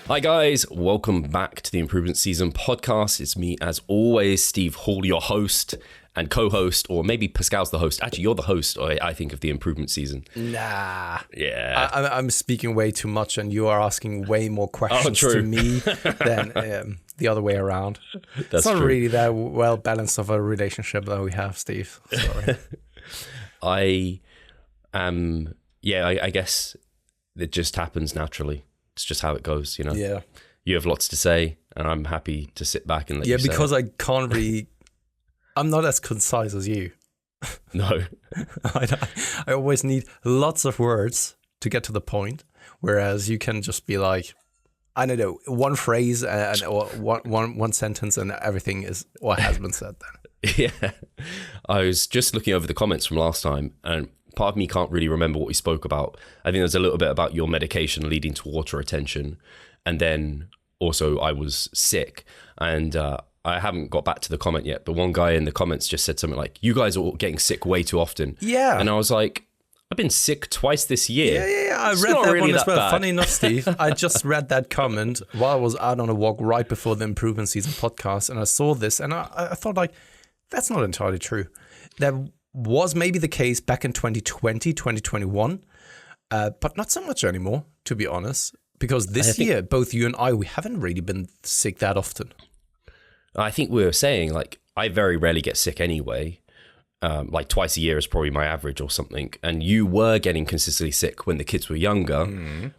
Hi guys, welcome back to the Improvement Season podcast. It's me as always, Steve Hall, your host and co-host, or maybe Pascal's the host. Actually, you're the host, I think, of the Improvement Season. Nah. Yeah. I'm speaking way too much and you are asking way more questions to me than the other way around. That's it's not true. really that well balanced of a relationship that we have, Steve. Sorry. I guess it just happens naturally. It's just how it goes, you know? Yeah. You have lots to say, and I'm happy to sit back and let you say because I can't really... I'm not as concise as you. No. I always need lots of words to get to the point, whereas you can just be like, I don't know, one phrase or one sentence and everything is what has been said then. Yeah. I was just looking over the comments from last time, and part of me can't really remember what we spoke about. I think there's a little bit about your medication leading to water retention. And then also I was sick, and I haven't got back to the comment yet, but one guy in the comments just said something like, you guys are all getting sick way too often. Yeah. And I was like, I've been sick twice this year. Yeah. I read that one as well. Funny enough, Steve, I just read that comment while I was out on a walk right before the Improvement Season podcast, and I saw this, and I thought, like, that's not entirely true. That was maybe the case back in 2020, 2021, but not so much anymore, to be honest, because this year, both you and I, we haven't really been sick that often. I think we were saying, like, I very rarely get sick anyway. Like twice a year is probably my average or something. And you were getting consistently sick when the kids were younger,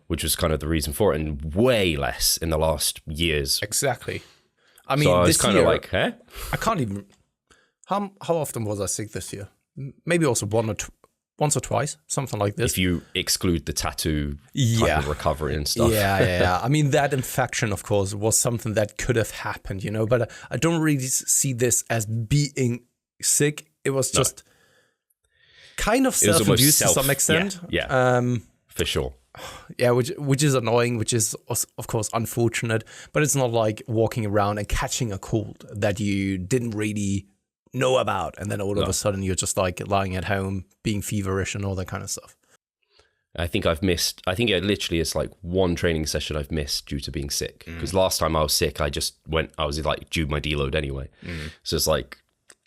which was kind of the reason for it, and way less in the last years. Exactly. I mean, so I was this kind year, of like, huh? I can't even... How often was I sick this year? Maybe also once or twice, something like this. If you exclude the tattoo type of recovery and stuff. Yeah. I mean, that infection, of course, was something that could have happened, you know, but I don't really see this as being sick. It was just kind of self-induced to some extent. Yeah, for sure. Yeah, which is annoying, which is, of course, unfortunate, but it's not like walking around and catching a cold that you didn't really know about, and then all of a sudden you're just like lying at home being feverish and all that kind of stuff. I think it literally is like one training session I've missed due to being sick, because last time I was sick I was like due my deload anyway. So it's like,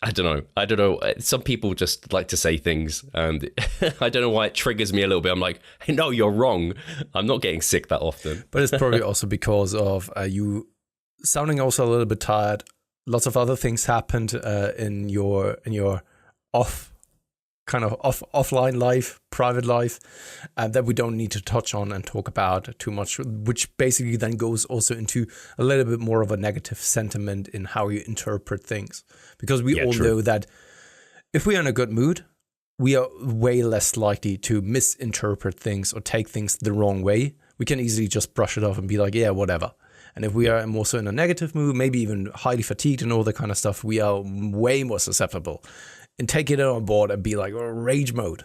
I don't know, some people just like to say things, and I don't know why it triggers me a little bit. I'm like, hey, no, you're wrong, I'm not getting sick that often. But it's probably also because of you sounding also a little bit tired. Lots of other things happened in your offline life, private life, that we don't need to touch on and talk about too much, which basically then goes also into a little bit more of a negative sentiment in how you interpret things. Because we all know that if we are in a good mood, we are way less likely to misinterpret things or take things the wrong way. We can easily just brush it off and be like, yeah, whatever. And if we are also in a negative mood, maybe even highly fatigued and all that kind of stuff, we are way more susceptible and take it on board and be like, rage mode.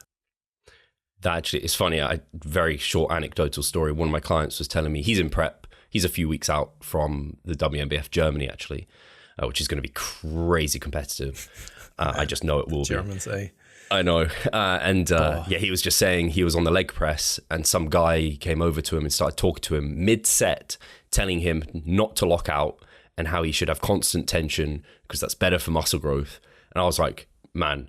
That actually, it's funny, very short anecdotal story. One of my clients was telling me he's in prep. He's a few weeks out from the WNBF Germany, actually, which is going to be crazy competitive. I just know it will Germans, be. eh? I know. He was just saying he was on the leg press, and some guy came over to him and started talking to him mid-set, telling him not to lock out and how he should have constant tension because that's better for muscle growth. And I was like, man,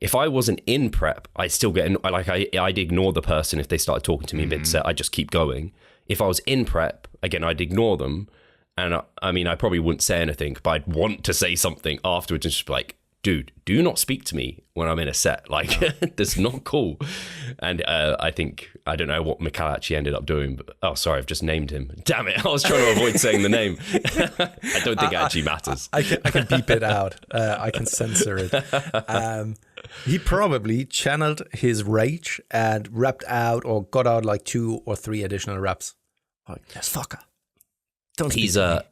if I wasn't in prep, I'd still I'd ignore the person if they started talking to me mid-set. I'd just keep going. If I was in prep, again, I'd ignore them. And I mean, I probably wouldn't say anything, but I'd want to say something afterwards and just be like, dude, do not speak to me when I'm in a set. Like, that's not cool. And I don't know what Mikhail actually ended up doing, but, oh, sorry, I've just named him. Damn it, I was trying to avoid saying the name. I don't think it actually matters. I can beep it out. I can censor it. He probably channeled his rage and repped out or got out like 2 or 3 additional reps. Like, yes, fucker. He's a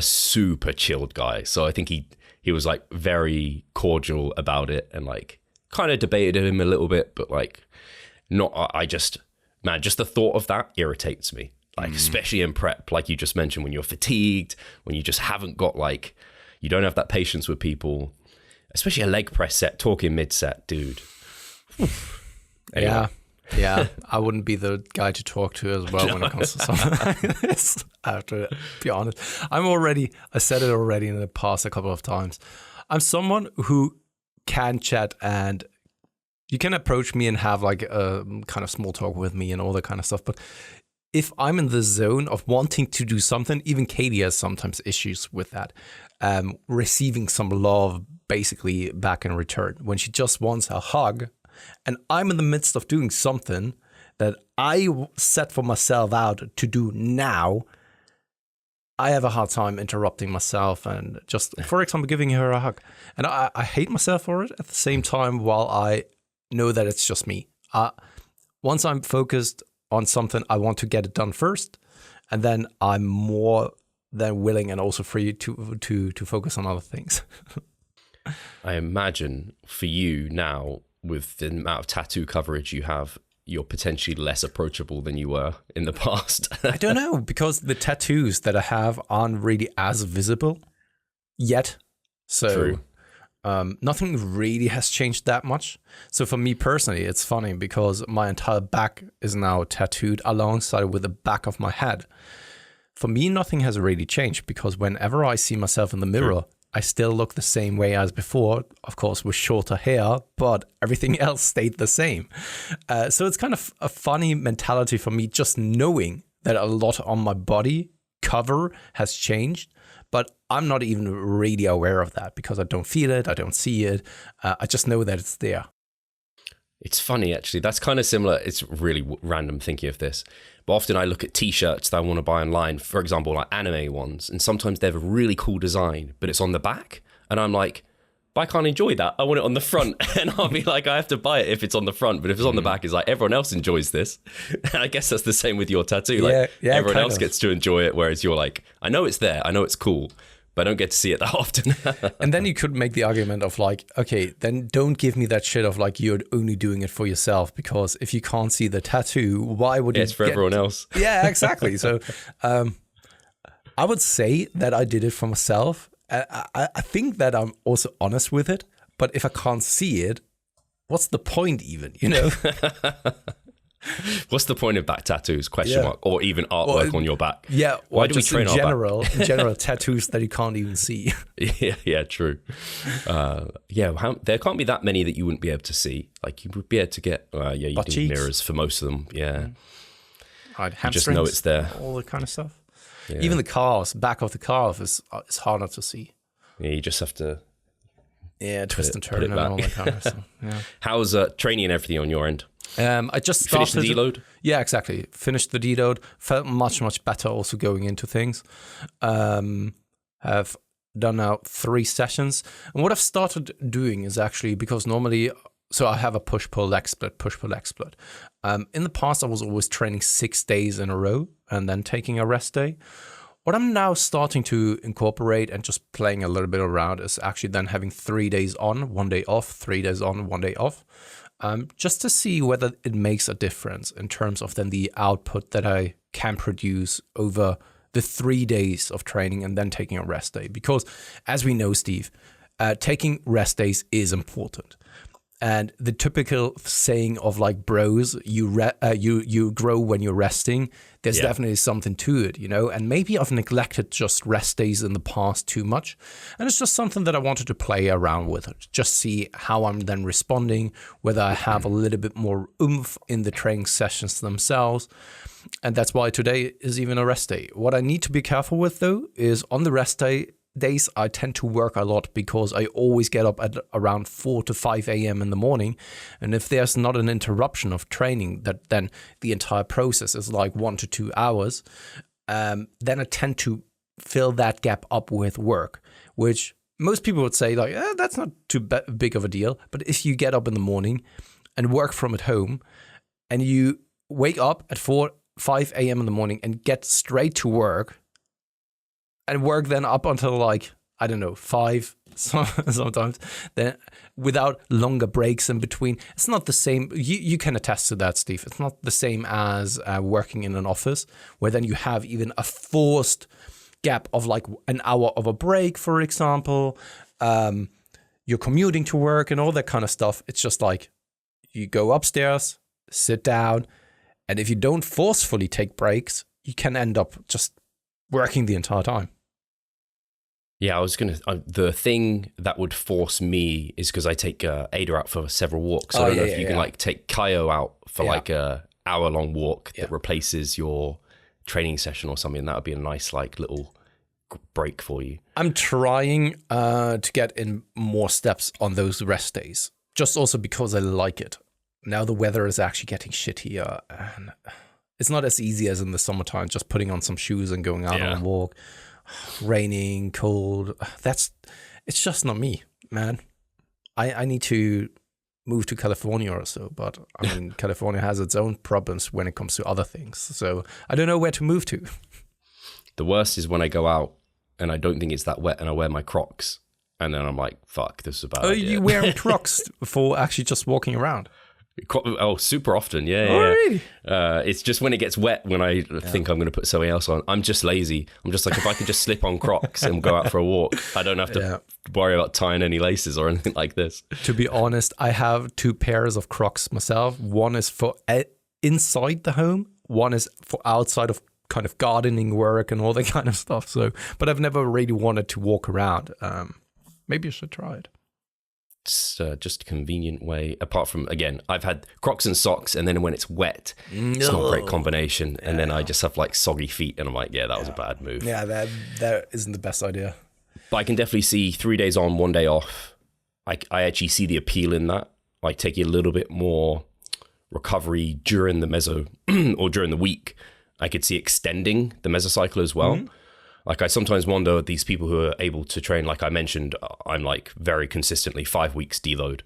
super chilled guy. So I think he was like very cordial about it and like kind of debated him a little bit, but like just the thought of that irritates me. Like, especially in prep, like you just mentioned, when you're fatigued, when you just haven't got like, you don't have that patience with people, especially a leg press set, talking mid set, dude. Anyway. Yeah. Yeah, I wouldn't be the guy to talk to as well when it comes to something like this. I have to be honest. I said it already in the past a couple of times. I'm someone who can chat, and you can approach me and have like a kind of small talk with me and all that kind of stuff. But if I'm in the zone of wanting to do something, even Katie has sometimes issues with that, receiving some love basically back in return. When she just wants a hug, and I'm in the midst of doing something that I set for myself out to do now, I have a hard time interrupting myself and just, for example, giving her a hug. And I hate myself for it at the same time, while I know that it's just me. Once I'm focused on something, I want to get it done first, and then I'm more than willing and also free to focus on other things. I imagine for you now, with the amount of tattoo coverage you have, you're potentially less approachable than you were in the past. I don't know, because the tattoos that I have aren't really as visible yet. So True. Nothing really has changed that much. So for me personally, it's funny because my entire back is now tattooed alongside with the back of my head. For me, nothing has really changed, because whenever I see myself in the mirror, True. I still look the same way as before, of course, with shorter hair, but everything else stayed the same. So it's kind of a funny mentality for me, just knowing that a lot on my body cover has changed, but I'm not even really aware of that because I don't feel it, I don't see it. I just know that it's there. It's funny, actually. That's kind of similar. It's really random thinking of this. But often I look at t-shirts that I want to buy online, for example, like anime ones, and sometimes they have a really cool design, but it's on the back. And I'm like, but I can't enjoy that. I want it on the front. And I'll be like, I have to buy it if it's on the front. But if it's on the back, it's like, everyone else enjoys this. And I guess that's the same with your tattoo. Like, everyone else gets to enjoy it, whereas you're like, I know it's there, I know it's cool, but I don't get to see it that often. And then you could make the argument of like, okay, then don't give me that shit of like you're only doing it for yourself, because if you can't see the tattoo, why would you? It's for everyone else. Yeah, exactly. So I would say that I did it for myself. I think that I'm also honest with it, but if I can't see it, what's the point even, you know? What's the point of back tattoos? Question mark. Or even artwork on your back. Yeah. Why do we train in general, tattoos that you can't even see. Yeah, true. There can't be that many that you wouldn't be able to see. Like you would be able to get, you Butt need cheeks. mirrors for most of them. Yeah. Right, you just know it's there. All that kind of stuff. Yeah. Even the calves, back of the calf is harder to see. Yeah, you just have to. Yeah, twist and turn and all that kind of stuff. Yeah. How's training and everything on your end? I just started. Finished the deload? Yeah, exactly. Finished the deload. Felt much, much better also going into things. Have done now 3 sessions. And what I've started doing is actually, because normally, so I have a push-pull leg split, push-pull leg split. In the past, I was always training 6 days in a row and then taking a rest day. What I'm now starting to incorporate and just playing a little bit around is actually then having 3 days on, 1 day off, 3 days on, 1 day off. Just to see whether it makes a difference in terms of then the output that I can produce over the 3 days of training and then taking a rest day. Because as we know, Steve, taking rest days is important. And the typical saying of like bros, you grow when you're resting. There's definitely something to it, you know. And maybe I've neglected just rest days in the past too much, and it's just something that I wanted to play around with, just see how I'm then responding, whether I have a little bit more oomph in the training sessions themselves. And that's why today is even a rest day. What I need to be careful with though is on the rest days, I tend to work a lot because I always get up at around 4 to 5 a.m. in the morning. And if there's not an interruption of training, that then the entire process is like 1 to 2 hours, then I tend to fill that gap up with work, which most people would say like, that's not too big of a deal. But if you get up in the morning and work from at home and you wake up at 5 a.m. in the morning and get straight to work, and work then up until like, I don't know, 5 sometimes, then without longer breaks in between. It's not the same. You can attest to that, Steve. It's not the same as working in an office where then you have even a forced gap of like an hour of a break, for example. You're commuting to work and all that kind of stuff. It's just like you go upstairs, sit down. And if you don't forcefully take breaks, you can end up just working the entire time. Yeah, I was going to, the thing that would force me is because I take Ada out for several walks. So I don't know if you can like take Kaio out for like a hour-long walk that replaces your training session or something. That would be a nice like little break for you. I'm trying to get in more steps on those rest days, just also because I like it. Now the weather is actually getting shittier, and it's not as easy as in the summertime, just putting on some shoes and going out on a walk. Raining, cold, it's just not me, man. I need to move to California or so, but I mean, California has its own problems when it comes to other things. So I don't know where to move to. The worst is when I go out and I don't think it's that wet and I wear my Crocs. And then I'm like, fuck, this is a bad idea. You wearing Crocs for actually just walking around? Oh, super often, yeah. Really? It's just when it gets wet when I think I'm going to put something else on. I'm just lazy. I'm just like, if I could just slip on Crocs and go out for a walk, I don't have to worry about tying any laces or anything like this. To be honest, I have 2 pairs of Crocs myself. One is for inside the home. One is for outside of kind of gardening work and all that kind of stuff. So, but I've never really wanted to walk around. Maybe I should try it. It's just a convenient way. Apart from, again, I've had Crocs and socks, and then when it's wet, it's not a great combination. And then I just have like soggy feet, and I'm like, that was a bad move. Yeah, that isn't the best idea. But I can definitely see 3 days on, 1 day off. I actually see the appeal in that. Like taking a little bit more recovery during the meso or during the week. I could see extending the mesocycle as well. Mm-hmm. Like I sometimes wonder these people who are able to train, like I mentioned, I'm like very consistently 5 weeks deload.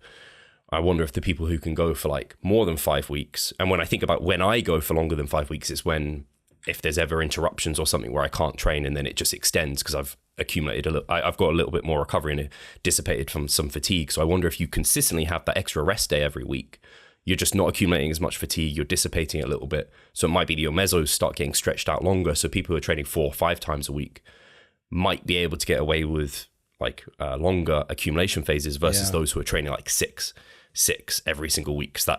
I wonder if the people who can go for like more than 5 weeks, and when I think about when I go for longer than 5 weeks, it's when, if there's ever interruptions or something where I can't train and then it just extends because I've accumulated I've got a little bit more recovery and it dissipated from some fatigue. So I wonder if you consistently have that extra rest day every week, you're just not accumulating as much fatigue, you're dissipating it a little bit. So it might be that your mesos start getting stretched out longer. So people who are training 4 or 5 times a week might be able to get away with like longer accumulation phases versus those who are training like six every single week. So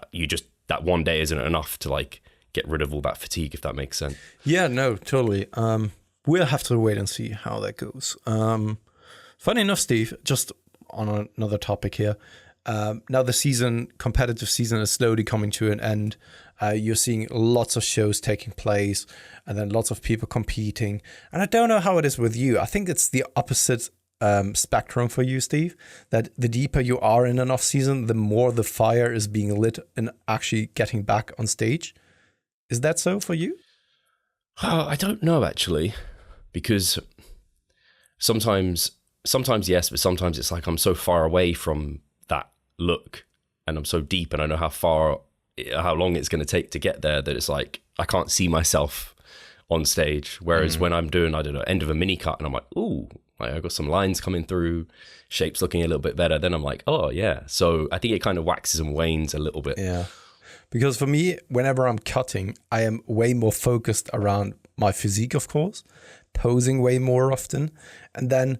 that 1 day isn't enough to like get rid of all that fatigue, if that makes sense. Yeah, no, totally. We'll have to wait and see how that goes. Funny enough, Steve, just on another topic here, now the competitive season is slowly coming to an end. You're seeing lots of shows taking place and then lots of people competing. And I don't know how it is with you. I think it's the opposite spectrum for you, Steve, that the deeper you are in an off season, the more the fire is being lit and actually getting back on stage. Is that so for you? I don't know, actually, because sometimes yes, but sometimes it's like I'm so far away from that look and I'm so deep and I know how long it's going to take to get there that it's like I can't see myself on stage. Whereas when I'm doing, I don't know, end of a mini cut and I'm like, ooh, like I've got some lines coming through, shapes looking a little bit better. Then I'm like, oh yeah. So I think it kind of waxes and wanes a little bit. Yeah. Because for me, whenever I'm cutting, I am way more focused around my physique, of course, posing way more often. And then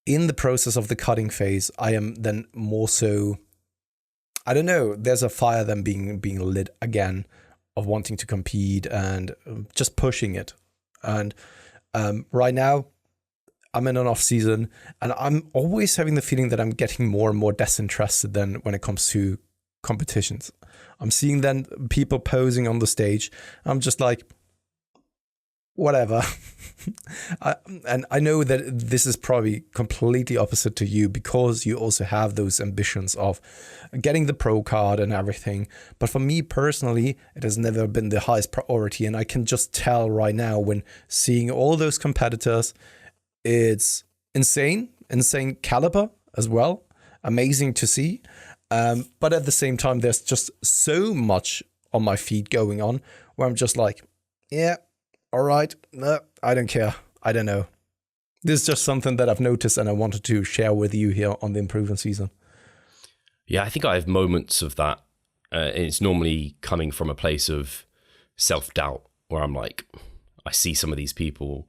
in the process of the cutting phase, I am then more so, I don't know, there's a fire then being lit again of wanting to compete and just pushing it. And right now, I'm in an off season and I'm always having the feeling that I'm getting more and more disinterested than when it comes to competitions. I'm seeing then people posing on the stage. I'm just like, whatever. And I know that this is probably completely opposite to you because you also have those ambitions of getting the pro card and everything. But for me personally, it has never been the highest priority. And I can just tell right now when seeing all those competitors, it's insane caliber as well. Amazing to see. But at the same time, there's just so much on my feed going on where I'm just like, yeah, all right, no, I don't care. I don't know. This is just something that I've noticed and I wanted to share with you here on the improvement season. Yeah, I think I have moments of that. It's normally coming from a place of self-doubt where I'm like, I see some of these people.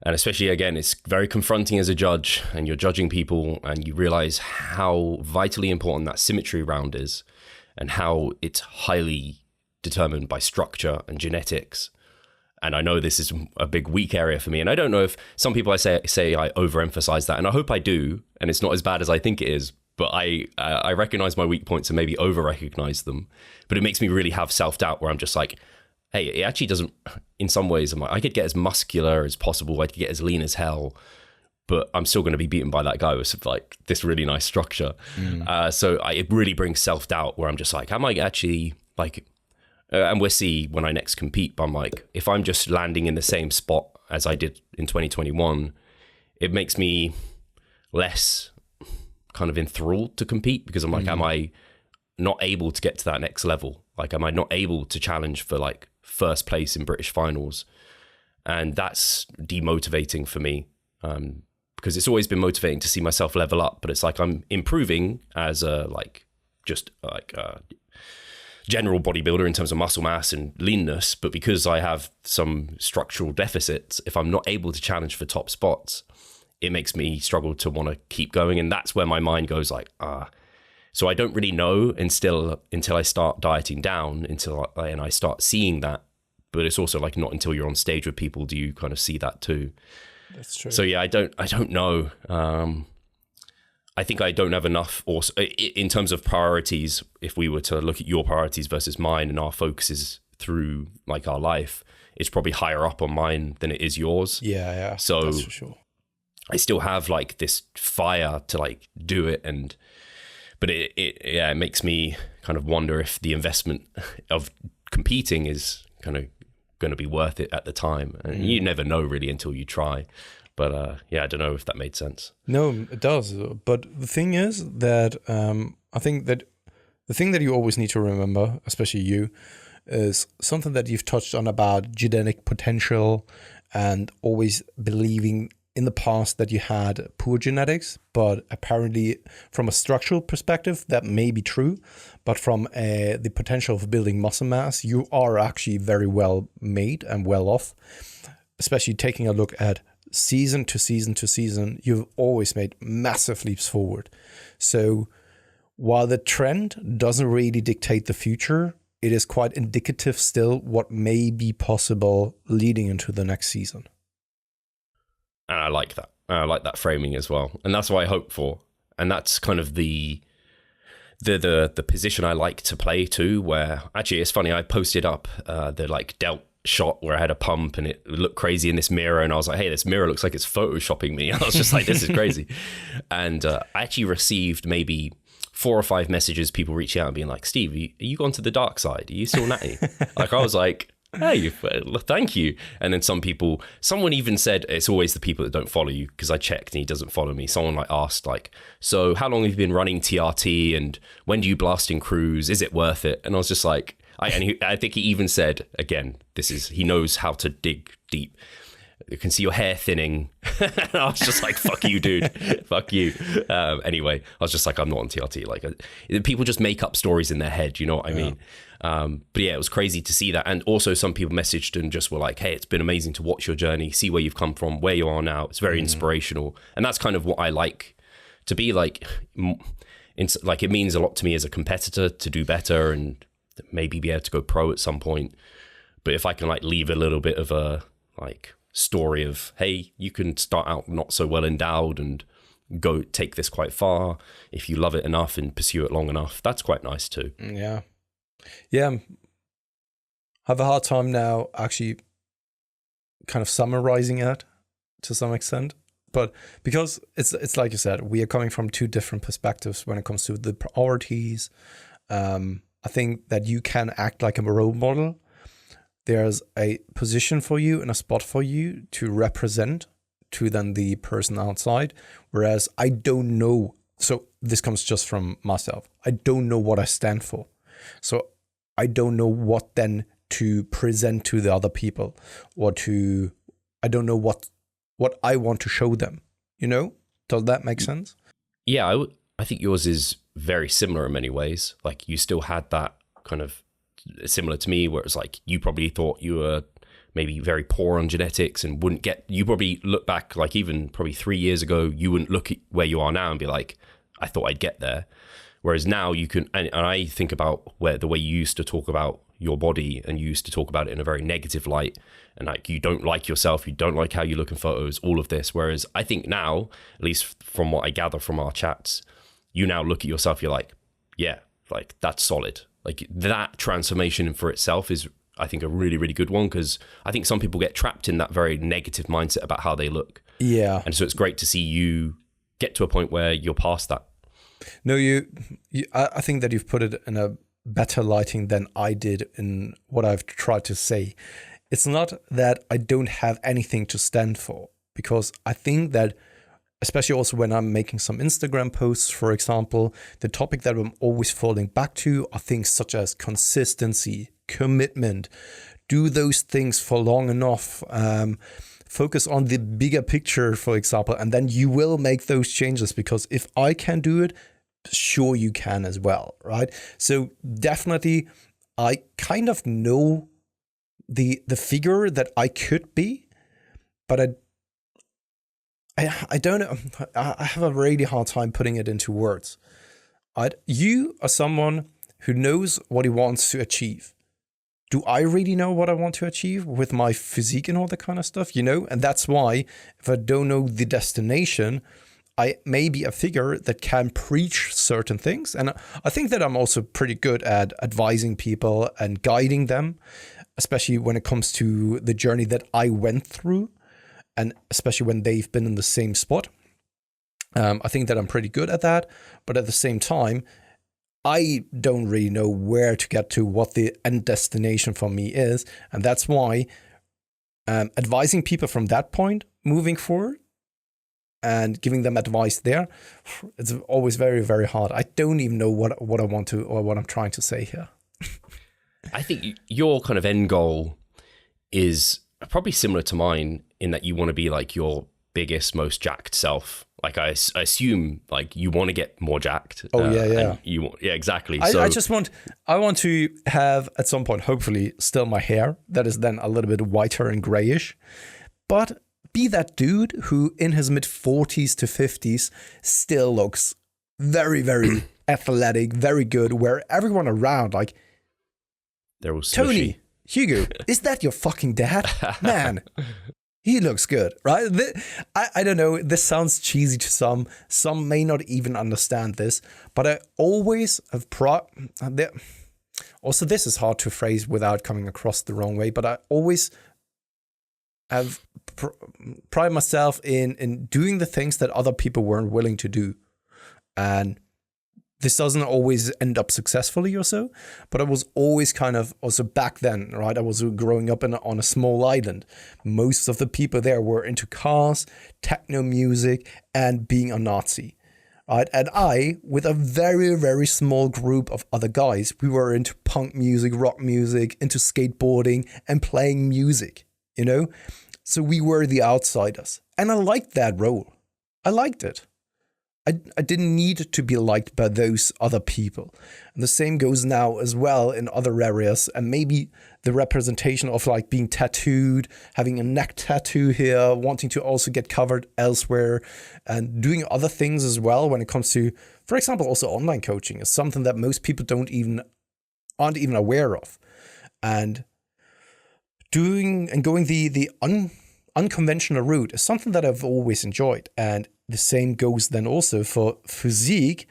And especially, again, it's very confronting as a judge and you're judging people and you realize how vitally important that symmetry round is and how it's highly determined by structure and genetics. And I know this is a big weak area for me. And I don't know if some people I say I overemphasize that. And I hope I do. And it's not as bad as I think it is. But I recognize my weak points and maybe over-recognize them. But it makes me really have self-doubt where I'm just like, hey, it actually doesn't, in some ways, I could get as muscular as possible. I could get as lean as hell. But I'm still going to be beaten by that guy with like this really nice structure. So it really brings self-doubt where I'm just like, am I actually like... and we'll see when I next compete, but I'm like, if I'm just landing in the same spot as I did in 2021, it makes me less kind of enthralled to compete because I'm like, am I not able to get to that next level? Like, am I not able to challenge for like first place in British finals? And that's demotivating for me because it's always been motivating to see myself level up, but it's like I'm improving as a general bodybuilder in terms of muscle mass and leanness, but because I have some structural deficits, if I'm not able to challenge for top spots, it makes me struggle to want to keep going. And that's where my mind goes like, So I don't really know until I start dieting down, and I start seeing that. But it's also like not until you're on stage with people do you kind of see that too. That's true. So yeah, I don't know. I think I don't have enough, also in terms of priorities. If we were to look at your priorities versus mine and our focuses through like our life, it's probably higher up on mine than it is yours. Yeah. So that's for sure. I still have like this fire to like do it, but it makes me kind of wonder if the investment of competing is kind of going to be worth it at the time. And you never know really until you try. But I don't know if that made sense. No, it does. But the thing is that I think that the thing that you always need to remember, especially you, is something that you've touched on about genetic potential and always believing in the past that you had poor genetics. But apparently from a structural perspective, that may be true. But from the potential of building muscle mass, you are actually very well made and well off, especially taking a look at season to season to season, you've always made massive leaps forward. So while the trend doesn't really dictate the future, it is quite indicative still what may be possible leading into the next season. And I like that. I like that framing as well. And that's what I hope for. And that's kind of the position I like to play too, where actually it's funny, I posted up the like delt shot where I had a pump and it looked crazy in this mirror, and I was like, hey, this mirror looks like it's photoshopping me. I was just like, this is crazy. And I actually received maybe 4 or 5 messages, people reaching out and being like, Steve, are you gone to the dark side? Are you still natty? Like, I was like, hey, thank you. And then someone even said, it's always the people that don't follow you, because I checked and he doesn't follow me. Someone like asked like, so how long have you been running TRT and when do you blast in cruise? Is it worth it? And I was just like, I think he even said, again, he knows how to dig deep. You can see your hair thinning. And I was just like, fuck you, dude. Fuck you. Anyway, I was just like, I'm not on TRT. Like, people just make up stories in their head. You know what I mean? But yeah, it was crazy to see that. And also some people messaged and just were like, hey, it's been amazing to watch your journey, see where you've come from, where you are now. It's very inspirational. And that's kind of what I like to be like. It means a lot to me as a competitor to do better and maybe be able to go pro at some point. But if I can like leave a little bit of a like story of, hey, you can start out not so well endowed and go take this quite far if you love it enough and pursue it long enough, that's quite nice too. Yeah. I have a hard time now actually kind of summarizing it to some extent, but because it's like you said, we are coming from 2 different perspectives when it comes to the priorities. I think that you can act like a role model. There's a position for you and a spot for you to represent to then the person outside. Whereas I don't know. So this comes just from myself. I don't know what I stand for. So I don't know what then to present to the other people, I don't know what I want to show them, you know? Does that make sense? Yeah, I think yours is very similar in many ways. Like you still had that kind of similar to me, where it's like you probably thought you were maybe very poor on genetics and you probably look back like even probably 3 years ago, you wouldn't look at where you are now and be like, I thought I'd get there. Whereas now you can, and I think about the way you used to talk about your body and you used to talk about it in a very negative light, and like you don't like yourself, you don't like how you look in photos, all of this. Whereas I think now, at least from what I gather from our chats, you now look at yourself, you're like, yeah, like that's solid. Like that transformation for itself is, I think, a really, really good one, because I think some people get trapped in that very negative mindset about how they look. Yeah. And so it's great to see you get to a point where you're past that. No, I think that you've put it in a better lighting than I did in what I've tried to say. It's not that I don't have anything to stand for, because I think that, especially also when I'm making some Instagram posts, for example, the topic that I'm always falling back to are things such as consistency, commitment, do those things for long enough, focus on the bigger picture, for example, and then you will make those changes, because if I can do it, sure you can as well, right? So definitely I kind of know the figure that I could be, but I don't know. I have a really hard time putting it into words. You are someone who knows what he wants to achieve. Do I really know what I want to achieve with my physique and all that kind of stuff? And that's why if I don't know the destination, I may be a figure that can preach certain things. And I think that I'm also pretty good at advising people and guiding them, especially when it comes to the journey that I went through, and especially when they've been in the same spot. I think that I'm pretty good at that. But at the same time, I don't really know where to get to, what the end destination for me is. And that's why advising people from that point moving forward and giving them advice there, it's always very, very hard. I don't even know what I want to, or what I'm trying to say here. I think your kind of end goal is probably similar to mine, in that you want to be like your biggest, most jacked self. Like I assume like you want to get more jacked. Oh yeah. Yeah, exactly. I want to have at some point, hopefully still my hair that is then a little bit whiter and grayish, but be that dude who in his mid 40s to 50s still looks very, very athletic, very good, where everyone around like, they're all Tony, Hugo, is that your fucking dad? Man, he looks good, right? I don't know, this sounds cheesy to some. Some may not even understand this, but I always have also, this is hard to phrase without coming across the wrong way, but I always have pride myself in doing the things that other people weren't willing to do. And this doesn't always end up successfully or so, but I was always kind of also back then, right? I was growing up on a small island. Most of the people there were into cars, techno music, and being a Nazi, right? And I, with a very, very small group of other guys, we were into punk music, rock music, into skateboarding and playing music, So we were the outsiders. And I liked that role. I liked it. I didn't need to be liked by those other people. And the same goes now as well in other areas. And maybe the representation of like being tattooed, having a neck tattoo here, wanting to also get covered elsewhere, and doing other things as well when it comes to, for example, also online coaching is something that most people aren't even aware of. And going the unconventional route is something that I've always enjoyed. And the same goes then also for physique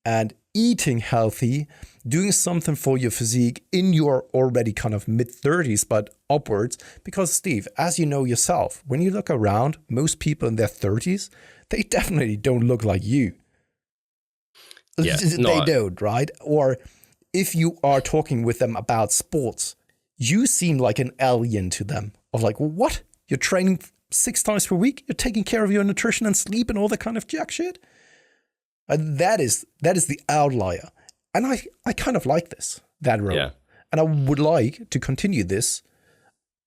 and eating healthy, doing something for your physique in your already kind of mid-30s, but upwards. Because Steve, as you know yourself, when you look around, most people in their 30s, they definitely don't look like you. Yeah, they don't, right? Or if you are talking with them about sports, you seem like an alien to them. Of like, what? You're training 6 times per week? You're taking care of your nutrition and sleep and all that kind of jack shit? And that is the outlier. And I kind of like that role. Yeah. And I would like to continue this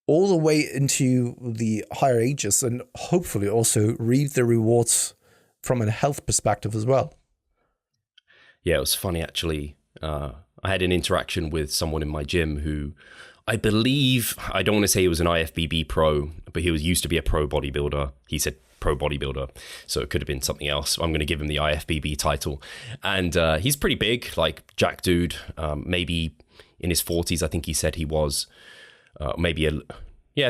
all the way into the higher ages, and hopefully also reap the rewards from a health perspective as well. Yeah, it was funny actually. I had an interaction with someone in my gym who I believe, I don't want to say he was an IFBB pro, but he used to be a pro bodybuilder. He said pro bodybuilder, so it could have been something else. I'm going to give him the IFBB title. And he's pretty big, like jack dude. Maybe in his 40s. I think he said he was I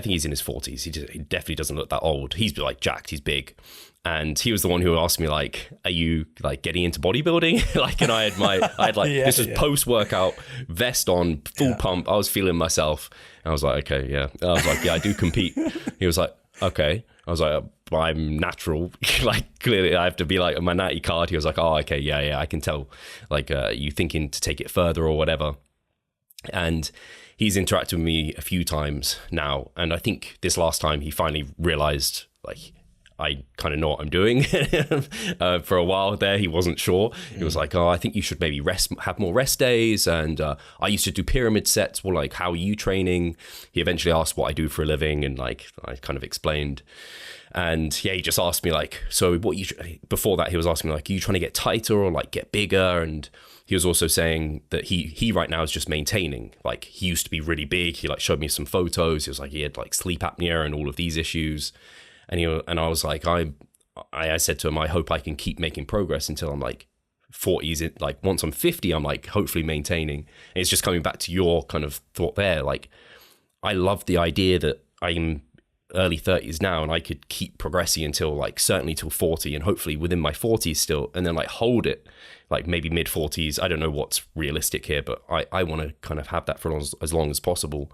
think he's in his 40s. He definitely doesn't look that old. He's like jacked, he's big. And he was the one who asked me like, are you like getting into bodybuilding? Like, and I had this was post-workout, vest on, full pump. I was feeling myself. And I was like, okay, yeah. I was like, yeah, I do compete. He was like, okay. I was like, I'm natural. Like, clearly I have to be like my natty card. He was like, oh, okay, yeah, I can tell. Like, you thinking to take it further or whatever. And he's interacted with me a few times now. And I think this last time he finally realized, like, I kind of know what I'm doing. For a while there, he wasn't sure. He was like, oh, I think you should maybe have more rest days. And I used to do pyramid sets. Well, like, how are you training? He eventually asked what I do for a living. And like, I kind of explained. And yeah, he just asked me like, so before that, he was asking me like, are you trying to get tighter or like get bigger? And he was also saying that he right now is just maintaining. Like, he used to be really big. He like showed me some photos. He was like, he had like sleep apnea and all of these issues. And I was like, I said to him, I hope I can keep making progress until I'm like 40s. Like, once I'm 50, I'm like hopefully maintaining. And it's just coming back to your kind of thought there. Like, I love the idea that I'm early 30s now and I could keep progressing until like certainly till 40 and hopefully within my 40s still, and then like hold it like maybe mid 40s. I don't know what's realistic here, but I want to kind of have that for as long as possible.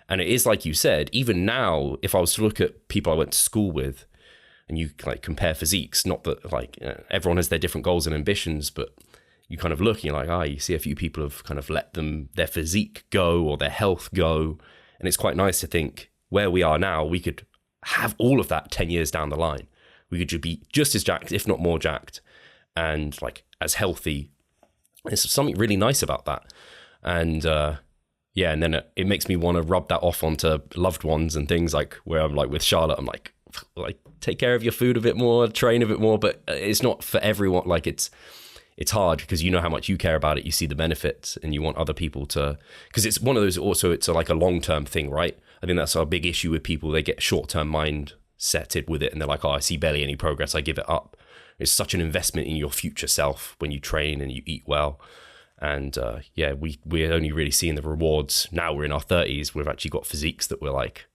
And it is like you said, even now, if I was to look at people I went to school with and you like compare physiques, not that like everyone has their different goals and ambitions, but you kind of look and you're like, you see a few people have kind of let their physique go or their health go. And it's quite nice to think where we are now, we could have all of that 10 years down the line. We could be just as jacked, if not more jacked, and like as healthy. There's something really nice about that. And, yeah, and then it makes me want to rub that off onto loved ones and things like where I'm like with Charlotte, I'm like take care of your food a bit more, train a bit more, but it's not for everyone. Like it's hard because you know how much you care about it. You see the benefits and you want other people to, because it's one of those also, it's like a long-term thing, right? I think that's our big issue with people. They get short-term mindseted with it and they're like, oh, I see barely any progress, I give it up. It's such an investment in your future self when you train and you eat well. And yeah, we're only really seeing the rewards now. We're in our 30s. We've actually got physiques that we're like,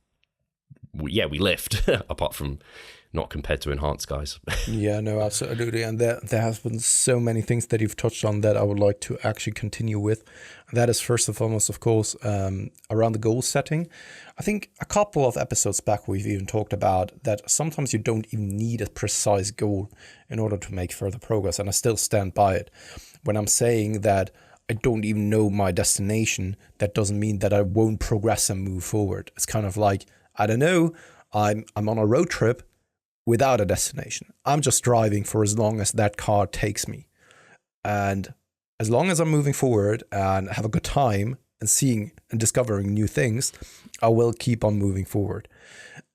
we lift apart from not compared to enhanced guys. Yeah, no, absolutely. And there has been so many things that you've touched on that I would like to actually continue with. That is first and foremost, of course, around the goal setting. I think a couple of episodes back, we've even talked about that sometimes you don't even need a precise goal in order to make further progress. And I still stand by it. When I'm saying that I don't even know my destination, that doesn't mean that I won't progress and move forward. It's kind of like, I don't know, I'm on a road trip without a destination. I'm just driving for as long as that car takes me. And as long as I'm moving forward and have a good time and seeing and discovering new things, I will keep on moving forward.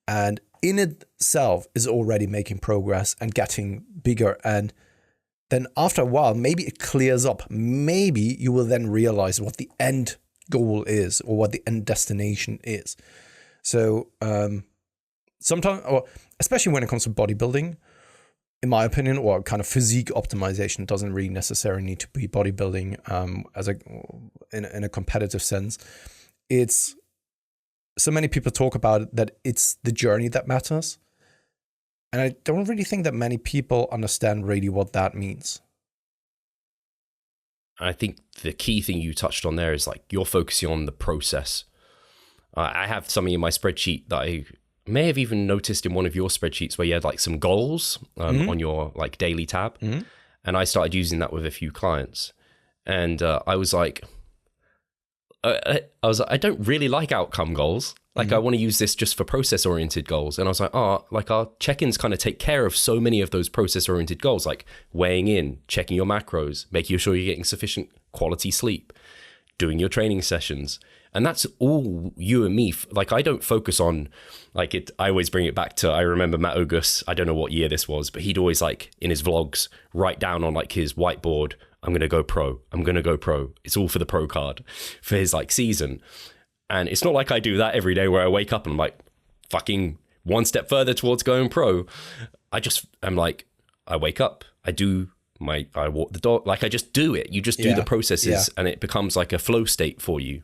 And in itself is already making progress and getting bigger. And then after a while, maybe it clears up. Maybe you will then realize what the end goal is or what the end destination is. So sometimes, or especially when it comes to bodybuilding, in my opinion, or kind of physique optimization, doesn't really necessarily need to be bodybuilding in a competitive sense. It's so many people talk about it, that it's the journey that matters. And I don't really think that many people understand really what that means. I think the key thing you touched on there is like you're focusing on the process. I have something in my spreadsheet that I may have even noticed in one of your spreadsheets where you had like some goals on your like daily tab. Mm-hmm. And I started using that with a few clients. And I was like, I don't really like outcome goals. Like, I want to use this just for process-oriented goals. And I was like, like our check-ins kind of take care of so many of those process-oriented goals, like weighing in, checking your macros, making sure you're getting sufficient quality sleep, doing your training sessions. And that's all you and me. Like, I don't focus on, like, it. I always bring it back to, I remember Matt Ogus, I don't know what year this was, but he'd always, like, in his vlogs, write down on, like, his whiteboard, I'm going to go pro. I'm going to go pro. It's all for the pro card for his, like, season. And it's not like I do that every day where I wake up and I'm like, fucking one step further towards going pro. I'm like, I wake up, I walk the dog, like I just do it. You just do the processes and it becomes like a flow state for you.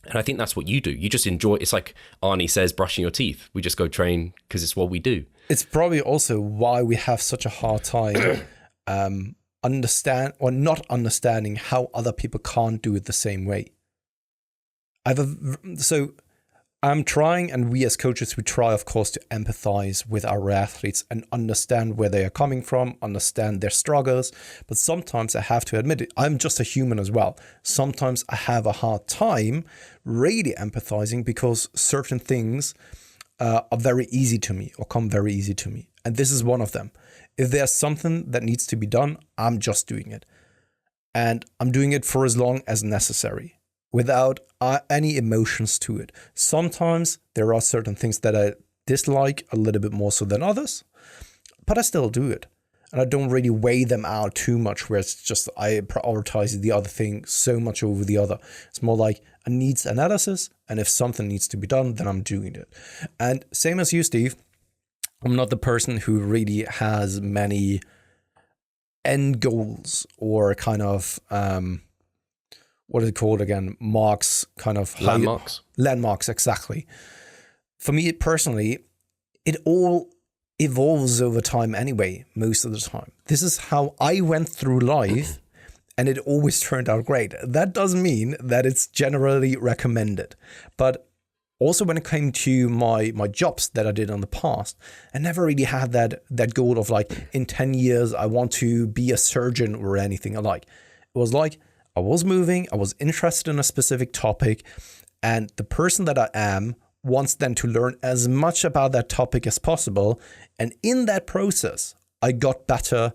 And I think that's what you do. You just enjoy. It's like Arnie says, brushing your teeth. We just go train because it's what we do. It's probably also why we have such a hard time not understanding how other people can't do it the same way. So I'm trying, and we as coaches, we try, of course, to empathize with our athletes and understand where they are coming from, understand their struggles. But sometimes I have to admit it, I'm just a human as well. Sometimes I have a hard time really empathizing because certain things are very easy to me or come very easy to me. And this is one of them. If there's something that needs to be done, I'm just doing it. And I'm doing it for as long as necessary, without any emotions to it. Sometimes there are certain things that I dislike a little bit more so than others, but I still do it. And I don't really weigh them out too much, where it's just I prioritize the other thing so much over the other. It's more like a needs analysis, and if something needs to be done, then I'm doing it. And same as you, Steve, I'm not the person who really has many end goals or kind of what is it called again? Marks, kind of landmarks. Landmarks, exactly. For me personally, it all evolves over time anyway, most of the time. This is how I went through life, and it always turned out great. That doesn't mean that it's generally recommended. But also when it came to my jobs that I did in the past, I never really had that goal of like, in 10 years, I want to be a surgeon or anything alike. It was like, I was moving, I was interested in a specific topic, and the person that I am wants then to learn as much about that topic as possible. And in that process, I got better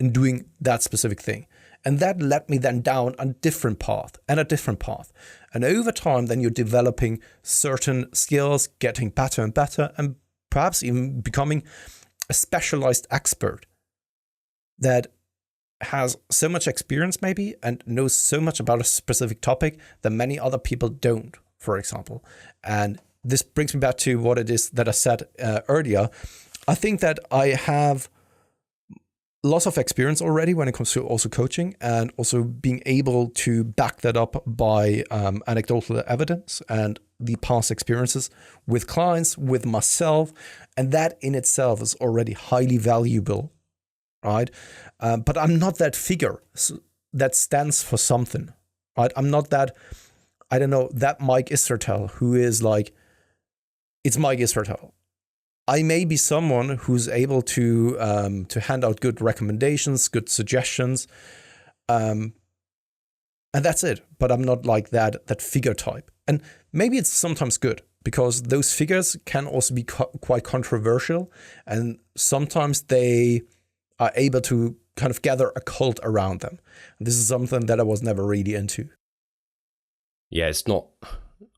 in doing that specific thing. And that led me then down a different path and a different path. And over time, then you're developing certain skills, getting better and better, and perhaps even becoming a specialized expert that has so much experience maybe and knows so much about a specific topic that many other people don't, for example. And this brings me back to what it is that I said earlier. I think that I have lots of experience already when it comes to also coaching, and also being able to back that up by anecdotal evidence and the past experiences with clients, with myself. And that in itself is already highly valuable, right? But I'm not that figure that stands for something, right? I'm not that, I don't know, that Mike Istertel who is like, it's Mike Istertel. I may be someone who's able to hand out good recommendations, good suggestions, and that's it. But I'm not like that figure type. And maybe it's sometimes good, because those figures can also be quite controversial, and sometimes they are able to kind of gather a cult around them. And this is something that I was never really into. Yeah, it's not.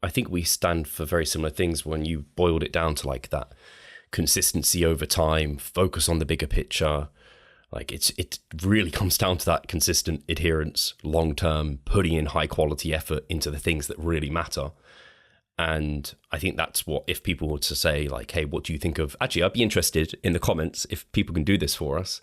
I think we stand for very similar things when you boiled it down to like that. Consistency over time, focus on the bigger picture. Like it really comes down to that consistent adherence, long-term, putting in high quality effort into the things that really matter. And I think that's what, if people were to say like, hey, what do you think of, actually, I'd be interested in the comments if people can do this for us.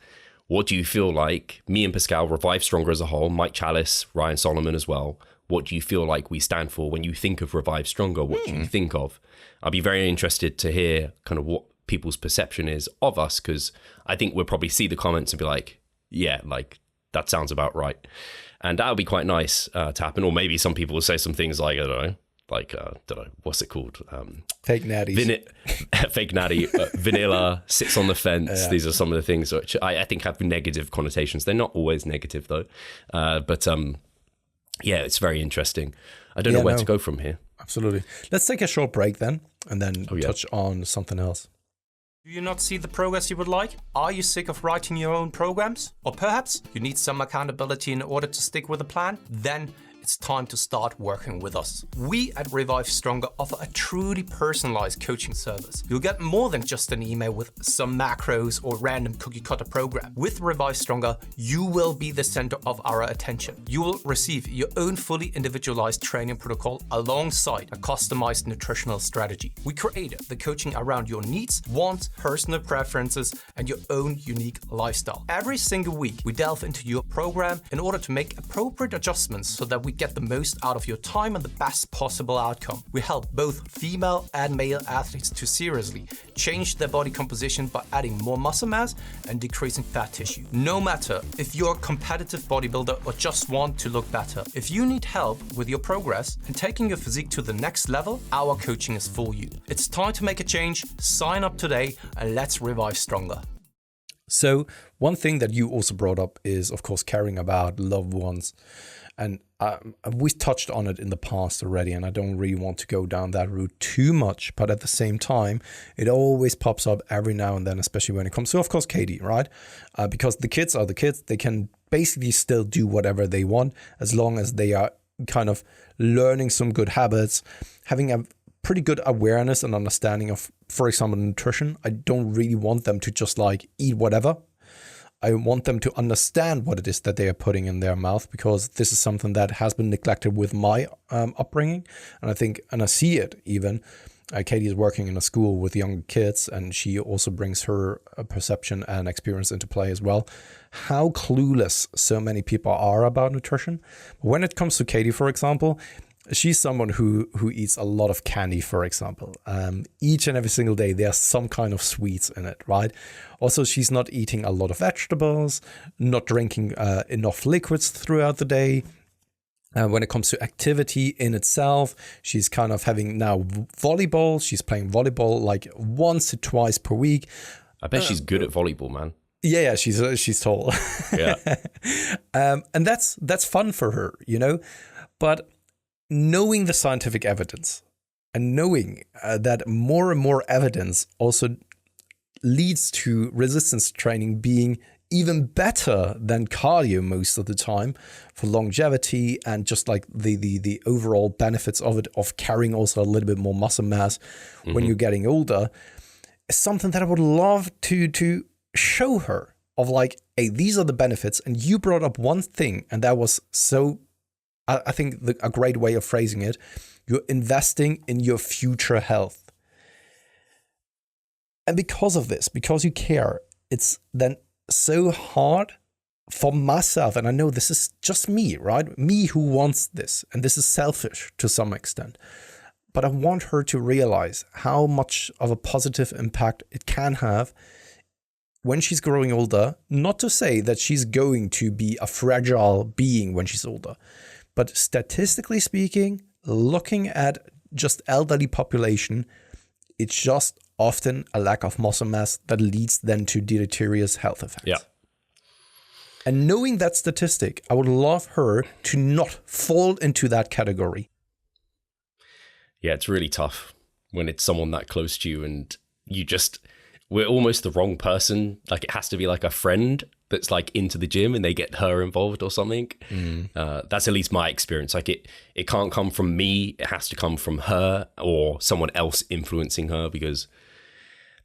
What do you feel like me and Pascal, Revive Stronger as a whole, Mike Chalice, Ryan Solomon as well, what do you feel like we stand for when you think of Revive Stronger? What do you think of? I'd be very interested to hear kind of what people's perception is of us, because I think we'll probably see the comments and be like, yeah, like that sounds about right. And that'll be quite nice to happen. Or maybe some people will say some things like, I don't know, what's it called? Fake natties. Fake natty, vanilla, sits on the fence. Yeah. These are some of the things which I think have negative connotations. They're not always negative though. But yeah, it's very interesting. I don't know where to go from here. Absolutely. Let's take a short break then, and then touch on something else. Do you not see the progress you would like? Are you sick of writing your own programs? Or perhaps you need some accountability in order to stick with a plan? Then it's time to start working with us. We at Revive Stronger offer a truly personalized coaching service. You'll get more than just an email with some macros or random cookie cutter program. With Revive Stronger, you will be the center of our attention. You will receive your own fully individualized training protocol alongside a customized nutritional strategy. We created the coaching around your needs, wants, personal preferences, and your own unique lifestyle. Every single week, we delve into your program in order to make appropriate adjustments so that we we get the most out of your time and the best possible outcome. We help both female and male athletes to seriously change their body composition by adding more muscle mass and decreasing fat tissue. No matter if you're a competitive bodybuilder or just want to look better, if you need help with your progress and taking your physique to the next level, our coaching is for you. It's time to make a change. Sign up today and let's revive stronger. So one thing that you also brought up is, of course, caring about loved ones. And we've touched on it in the past already, and I don't really want to go down that route too much. But at the same time, it always pops up every now and then, especially when it comes to, of course, Katie, right? Because the kids are the kids. They can basically still do whatever they want as long as they are kind of learning some good habits, having a pretty good awareness and understanding of, for example, nutrition. I don't really want them to just like eat whatever. I want them to understand what it is that they are putting in their mouth, because this is something that has been neglected with my upbringing. And I think, and I see it even, Katie is working in a school with young kids, and she also brings her perception and experience into play as well. How clueless so many people are about nutrition. When it comes to Katie, for example, she's someone who eats a lot of candy, for example. Each and every single day, there's some kind of sweets in it, right? Also, she's not eating a lot of vegetables, not drinking enough liquids throughout the day. When it comes to activity in itself, she's kind of having now volleyball. She's playing volleyball like once to twice per week. I bet she's good at volleyball, man. Yeah, she's tall. Yeah. And that's fun for her, you know? But knowing the scientific evidence and knowing that more and more evidence also leads to resistance training being even better than cardio most of the time for longevity and just like the overall benefits of it, of carrying also a little bit more muscle mass when you're getting older, is something that I would love to show her of like, hey, these are the benefits. And you brought up one thing, and that was so, I think a great way of phrasing it, you're investing in your future health. And because of this, because you care, it's then so hard for myself, and I know this is just me, right? Me who wants this, and this is selfish to some extent. But I want her to realize how much of a positive impact it can have when she's growing older. Not to say that she's going to be a fragile being when she's older, but statistically speaking, looking at just elderly population, it's just often a lack of muscle mass that leads then to deleterious health effects. Yeah. And knowing that statistic, I would love her to not fall into that category. Yeah, it's really tough when it's someone that close to you and we're almost the wrong person. Like, it has to be like a friend that's like into the gym and they get her involved or something. That's at least my experience. Like it can't come from me. It has to come from her or someone else influencing her, because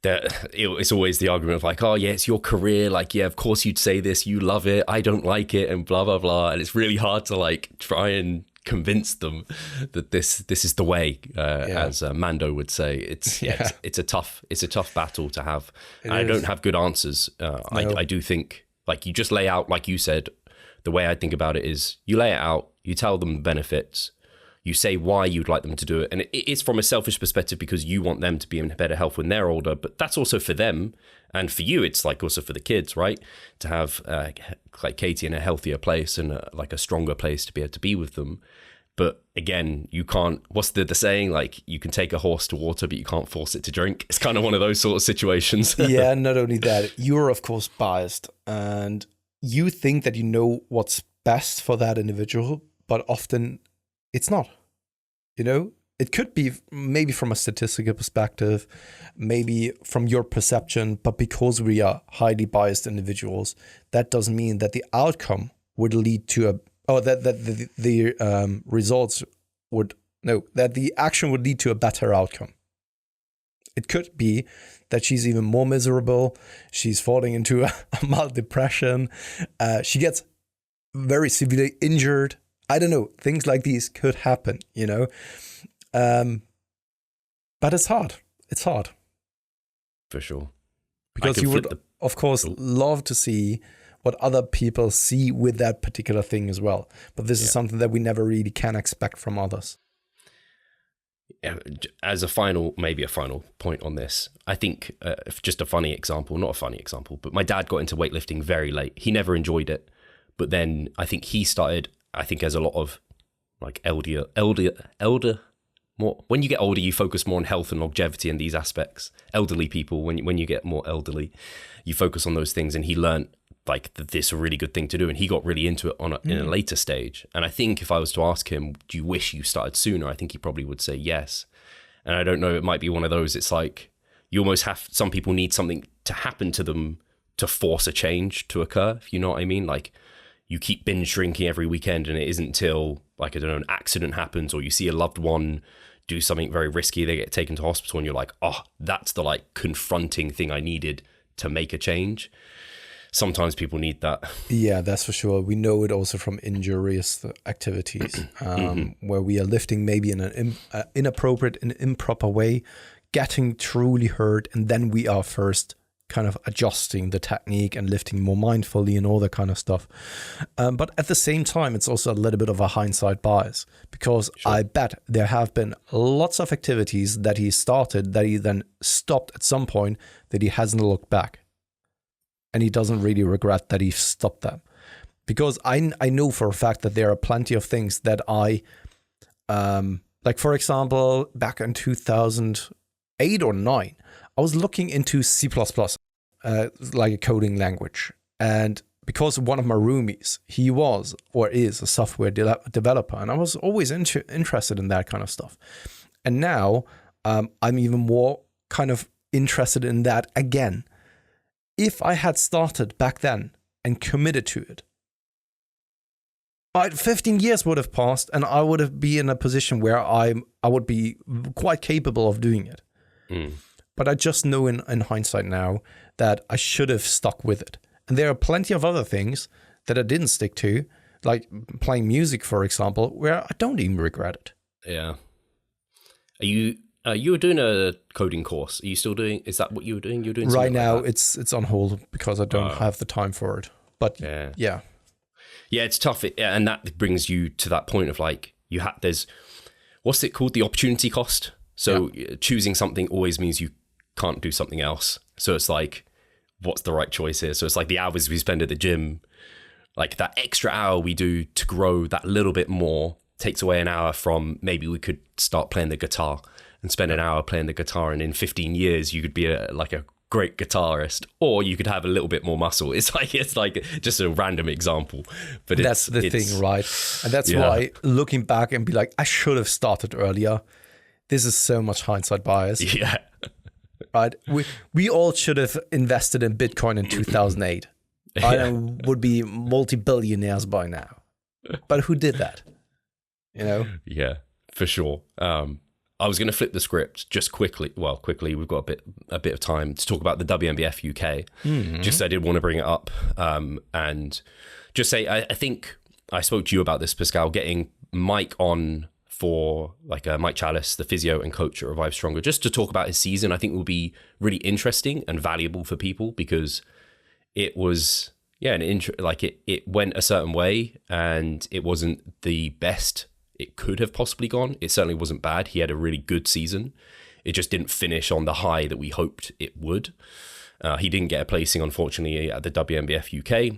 it's always the argument of like, oh yeah, it's your career. Like, yeah, of course you'd say this. You love it. I don't like it, and blah, blah, blah. And it's really hard to like try and convince them that this is the way, as Mando would say. It's a tough battle to have. I don't have good answers. No. I do think, like, you just lay out, like you said, the way I think about it is you lay it out, you tell them the benefits, you say why you'd like them to do it. And it's from a selfish perspective because you want them to be in better health when they're older, but that's also for them. And for you, it's like also for the kids, right? To have like Katie in a healthier place and like a stronger place to be able to be with them. But again, you can't, what's the saying? Like, you can take a horse to water, but you can't force it to drink. It's kind of one of those sort of situations. Yeah, not only that, you're of course biased and you think that you know what's best for that individual, but often it's not. You know, it could be maybe from a statistical perspective, maybe from your perception, but because we are highly biased individuals, that doesn't mean that the outcome would lead to that the results would, no, that the action would lead to a better outcome. It could be that she's even more miserable. She's falling into a mild depression. She gets very severely injured. I don't know. Things like these could happen, you know. But it's hard. It's hard. For sure. Because you would, of course, love to see what other people see with that particular thing as well. But this is something that we never really can expect from others. As a final point on this, I think just a funny example, not a funny example, but my dad got into weightlifting very late. He never enjoyed it, but then I think he started, as a lot of like elder, more, when you get older, you focus more on health and longevity and these aspects. Elderly people, when you get more elderly, you focus on those things. And he learned like that this is a really good thing to do, and he got really into it in a later stage. And I think if I was to ask him, do you wish you started sooner, I think he probably would say yes. And I don't know, it might be one of those, it's like you almost have, some people need something to happen to them to force a change to occur, if you know what I mean. Like you keep binge drinking every weekend, and it isn't until like, I don't know, an accident happens or you see a loved one do something very risky, they get taken to hospital, and you're like, oh, that's the like confronting thing I needed to make a change. Sometimes people need that. Yeah, that's for sure. We know it also from injurious activities where we are lifting maybe in an inappropriate and improper way, getting truly hurt, and then we are first kind of adjusting the technique and lifting more mindfully and all that kind of stuff. But at the same time, it's also a little bit of a hindsight bias, because I bet there have been lots of activities that he started that he then stopped at some point that he hasn't looked back. And he doesn't really regret that he stopped them. Because I know for a fact that there are plenty of things that I, like for example, back in 2008 or 9, I was looking into C++, like a coding language. And because one of my roomies, he was or is a software developer, and I was always interested in that kind of stuff. And now I'm even more kind of interested in that again. If I had started back then and committed to it, 15 years would have passed, and I would have been in a position where I would be quite capable of doing it. But I just know in hindsight now that I should have stuck with it. And there are plenty of other things that I didn't stick to, like playing music, for example, where I don't even regret it. Yeah. You were doing a coding course. Are you still doing? Is that what you were doing? You're doing right now. Like it's on hold because I don't have the time for it. But yeah, it's tough. And that brings you to that point of like there's what's it called? The opportunity cost. So choosing something always means you can't do something else. So it's like, what's the right choice here? So it's like the hours we spend at the gym, like that extra hour we do to grow that little bit more takes away an hour from maybe we could start playing the guitar and spend an hour playing the guitar. And in 15 years, you could be a great guitarist, or you could have a little bit more muscle. It's like just a random example, but that's the thing, right? And that's why looking back and be like, I should have started earlier. This is so much hindsight bias. Yeah. Right. We all should have invested in Bitcoin in 2008. I would be multi-billionaires by now. But who did that? You know? Yeah, for sure. I was going to flip the script just quickly. Well, quickly, we've got a bit of time to talk about the WNBF UK. Just I did want to bring it up and just say, I think I spoke to you about this, Pascal, getting Mike on for like Mike Chalice, the physio and coach at Revive Stronger, just to talk about his season. I think will be really interesting and valuable for people, because it was, it went a certain way and it wasn't the best it could have possibly gone. It certainly wasn't bad. He had a really good season. It just didn't finish on the high that we hoped it would. He didn't get a placing, unfortunately, at the WNBF UK.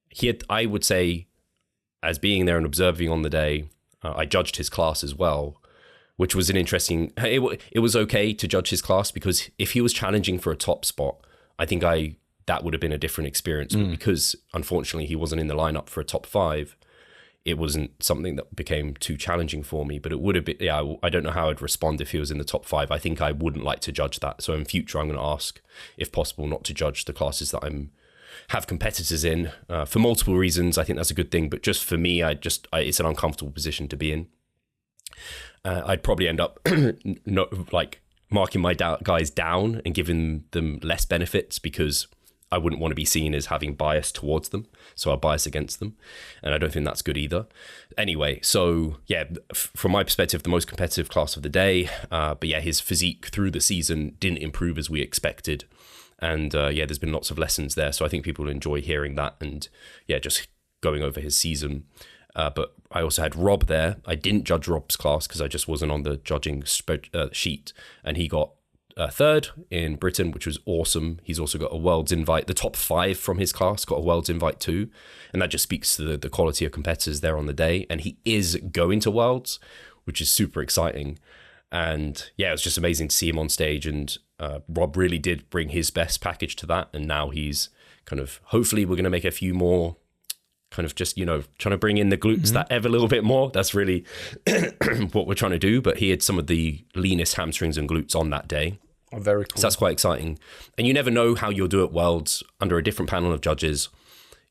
He had, I would say, as being there and observing on the day, I judged his class as well, which was an interesting... It was okay to judge his class, because if he was challenging for a top spot, I think that would have been a different experience. But because, unfortunately, he wasn't in the lineup for a top 5, it wasn't something that became too challenging for me. But it would have been... Yeah, I don't know how I'd respond if he was in the top 5. I think I wouldn't like to judge that. So in future, I'm going to ask, if possible, not to judge the classes that have competitors in for multiple reasons. I think that's a good thing, but just for me, it's an uncomfortable position to be in. I'd probably end up not like marking my guys down and giving them less benefits, because I wouldn't want to be seen as having bias towards them, so I'll bias against them, and I don't think that's good either. Anyway, so yeah, from my perspective, the most competitive class of the day, but yeah, his physique through the season didn't improve as we expected. And there's been lots of lessons there. So I think people will enjoy hearing that and just going over his season. But I also had Rob there. I didn't judge Rob's class because I just wasn't on the judging sheet. And he got third in Britain, which was awesome. He's also got a Worlds invite. The top 5 from his class got a Worlds invite too. And that just speaks to the quality of competitors there on the day. And he is going to Worlds, which is super exciting. And it was just amazing to see him on stage. And Rob really did bring his best package to that. And now he's kind of, hopefully we're going to make a few more kind of just, trying to bring in the glutes that ever little bit more. That's really what we're trying to do. But he had some of the leanest hamstrings and glutes on that day. Oh, very cool. So that's quite exciting. And you never know how you'll do at Worlds under a different panel of judges.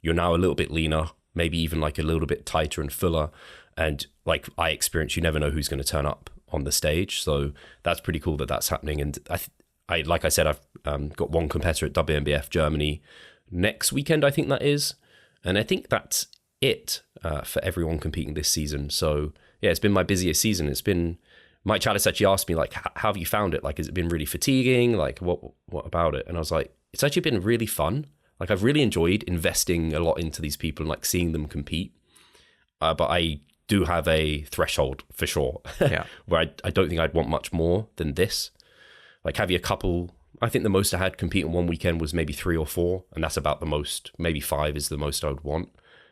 You're now a little bit leaner, maybe even like a little bit tighter and fuller. And like I experienced, you never know who's going to turn up on the stage. So that's pretty cool that that's happening. And I like I said, I've got one competitor at WNBF Germany next weekend, I think that is. And I think that's it for everyone competing this season. So it's been my busiest season. It's been, Mike Chalice actually asked me like, how have you found it? Like, has it been really fatiguing? Like what about it? And I was like, it's actually been really fun. Like I've really enjoyed investing a lot into these people and like seeing them compete. But I do have a threshold for sure where I don't think I'd want much more than this. Like have you a couple, I think the most I had compete on one weekend was maybe 3 or 4. And that's about the most, maybe 5 is the most I would want.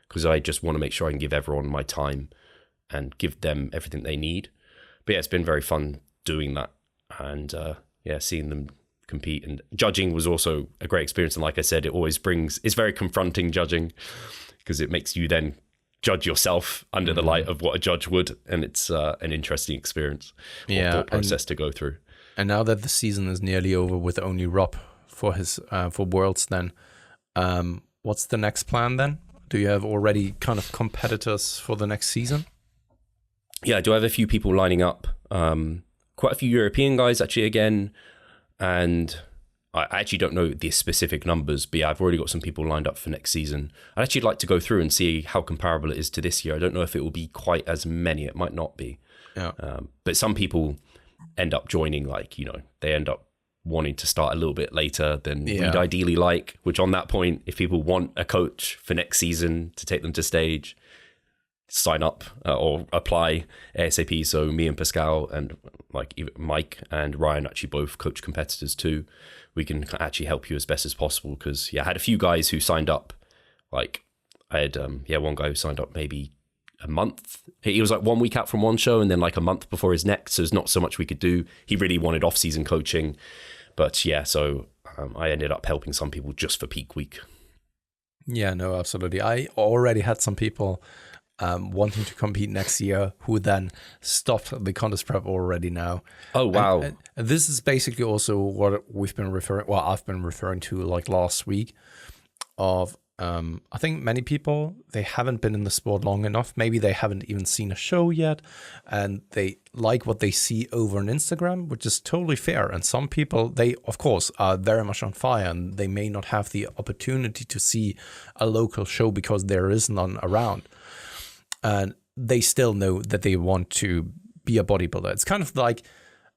Because I just want to make sure I can give everyone my time and give them everything they need. But it's been very fun doing that. And seeing them compete. And judging was also a great experience. And like I said, it's very confronting judging because it makes you then judge yourself under the light of what a judge would. And it's an interesting experience or thought process to go through. And now that the season is nearly over with only Rob for his for Worlds, then what's the next plan then? Do you have already kind of competitors for the next season? Yeah, I do have a few people lining up. Quite a few European guys actually again. And I actually don't know the specific numbers, but I've already got some people lined up for next season. I'd actually like to go through and see how comparable it is to this year. I don't know if it will be quite as many. It might not be. Yeah. But some people end up joining, like, they end up wanting to start a little bit later than we'd ideally like, which on that point, if people want a coach for next season to take them to stage, sign up or apply ASAP. So me and Pascal and like Mike and Ryan actually both coach competitors too. We can actually help you as best as possible because I had a few guys who signed up. Like I had one guy who signed up maybe a month. He was like 1 week out from one show and then like a month before his next. So there's not so much we could do. He really wanted off-season coaching, but so I ended up helping some people just for peak week. Yeah, no, absolutely. I already had some people wanting to compete next year who then stopped the contest prep already now. Oh, wow. And this is basically also what I've been referring to like last week of I think many people, they haven't been in the sport long enough. Maybe they haven't even seen a show yet and they like what they see over on Instagram, which is totally fair. And some people, they of course are very much on fire and they may not have the opportunity to see a local show because there is none around. And they still know that they want to be a bodybuilder. It's kind of like,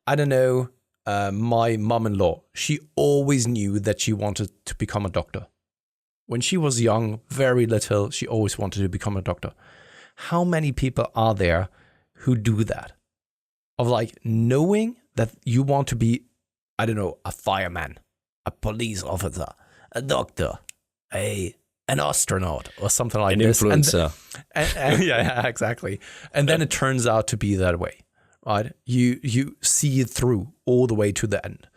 I don't know, my mom-in-law, she always knew that she wanted to become a doctor. When she was young, very little, she always wanted to become a doctor. How many people are there who do that? Of like knowing that you want to be, I don't know, a fireman, a police officer, a doctor, an astronaut or something like this. An influencer. And yeah, exactly. And then it turns out to be that way, right? You see it through all the way to the end.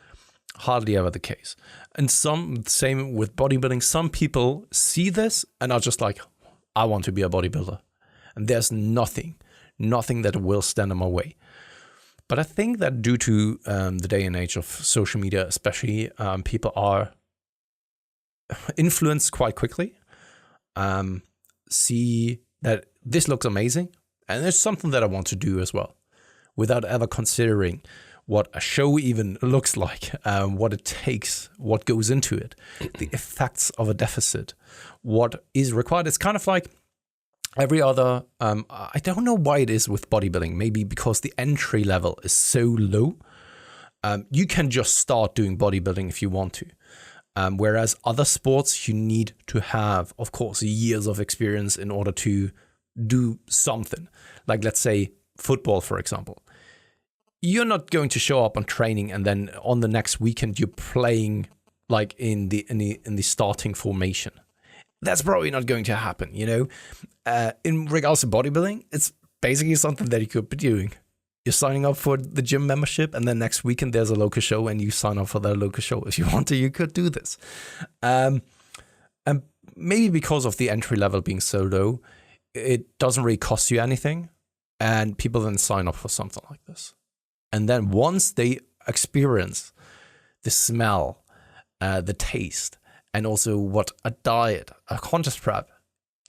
Hardly ever the case. And same with bodybuilding. Some people see this and are just like, I want to be a bodybuilder. And there's nothing that will stand in my way. But I think that due to the day and age of social media, especially, people are influenced quite quickly. See that this looks amazing and it's something that I want to do as well without ever considering what a show even looks like, what it takes, what goes into it, the effects of a deficit, what is required. It's kind of like every other, I don't know why it is with bodybuilding, maybe because the entry level is so low. You can just start doing bodybuilding if you want to. Whereas other sports, you need to have, of course, years of experience in order to do something. Like, let's say football, for example. You're not going to show up on training and then on the next weekend you're playing like in the starting formation. That's probably not going to happen, you know. In regards to bodybuilding, it's basically something that you could be doing. You're signing up for the gym membership, and then next weekend there's a local show, and you sign up for that local show. If you want to, you could do this. And maybe because of the entry level being so low, it doesn't really cost you anything, and people then sign up for something like this. And then once they experience the smell, the taste, and also what a diet, a contest prep,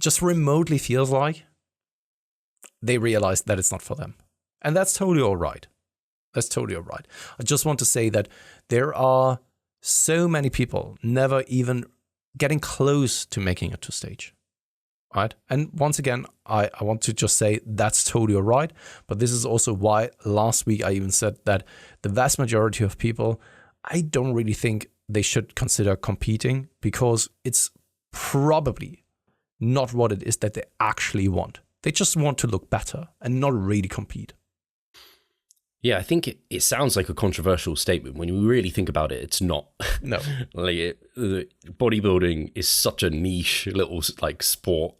just remotely feels like, they realize that it's not for them. And that's totally all right. That's totally all right. I just want to say that there are so many people never even getting close to making it to stage. Right? And once again, I want to just say that's totally all right. But this is also why last week I even said that the vast majority of people, I don't really think they should consider competing, because it's probably not what it is that they actually want. They just want to look better and not really compete. Yeah, I think it sounds like a controversial statement. When you really think about it, it's not. No. Bodybuilding is such a niche little like sport.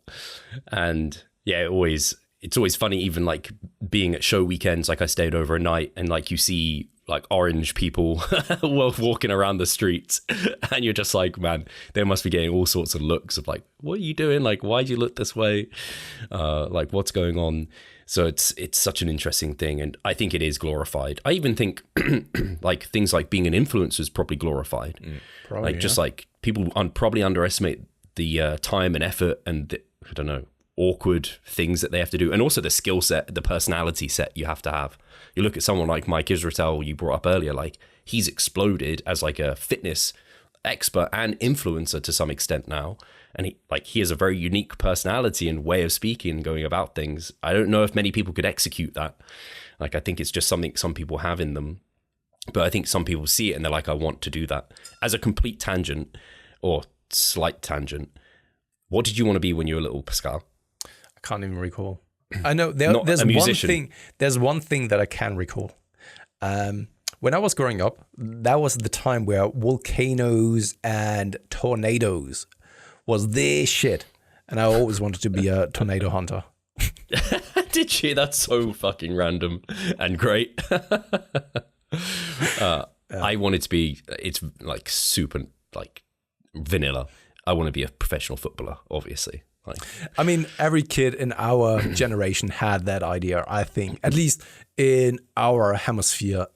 And yeah, it's always funny, even like being at show weekends, like I stayed over a night and like you see like orange people walking around the streets and you're just like, man, they must be getting all sorts of looks of like, what are you doing? Like, why do you look this way? Like, what's going on? So it's such an interesting thing, and I think it is glorified. I even think like things like being an influencer is probably glorified. Probably, like just like people probably underestimate the time and effort and the, I don't know, awkward things that they have to do, and also the skill set, the personality set you have to have. You look at someone like Mike Israetel you brought up earlier, like he's exploded as like a fitness expert and influencer to some extent now. And he has a very unique personality and way of speaking and going about things. I don't know if many people could execute that. Like, I think it's just something some people have in them. But I think some people see it and they're like, I want to do that. As a complete tangent or slight tangent, what did you want to be when you were little, Pascal? I can't even recall. I know there's one thing. There's one thing that I can recall. When I was growing up, that was the time where volcanoes and tornadoes was the shit, and I always wanted to be a tornado hunter. Did you? That's so fucking random and great. I wanted to be. It's like super like vanilla. I want to be a professional footballer, obviously. Like, I mean, every kid in our generation had that idea, I think, at least in our hemisphere,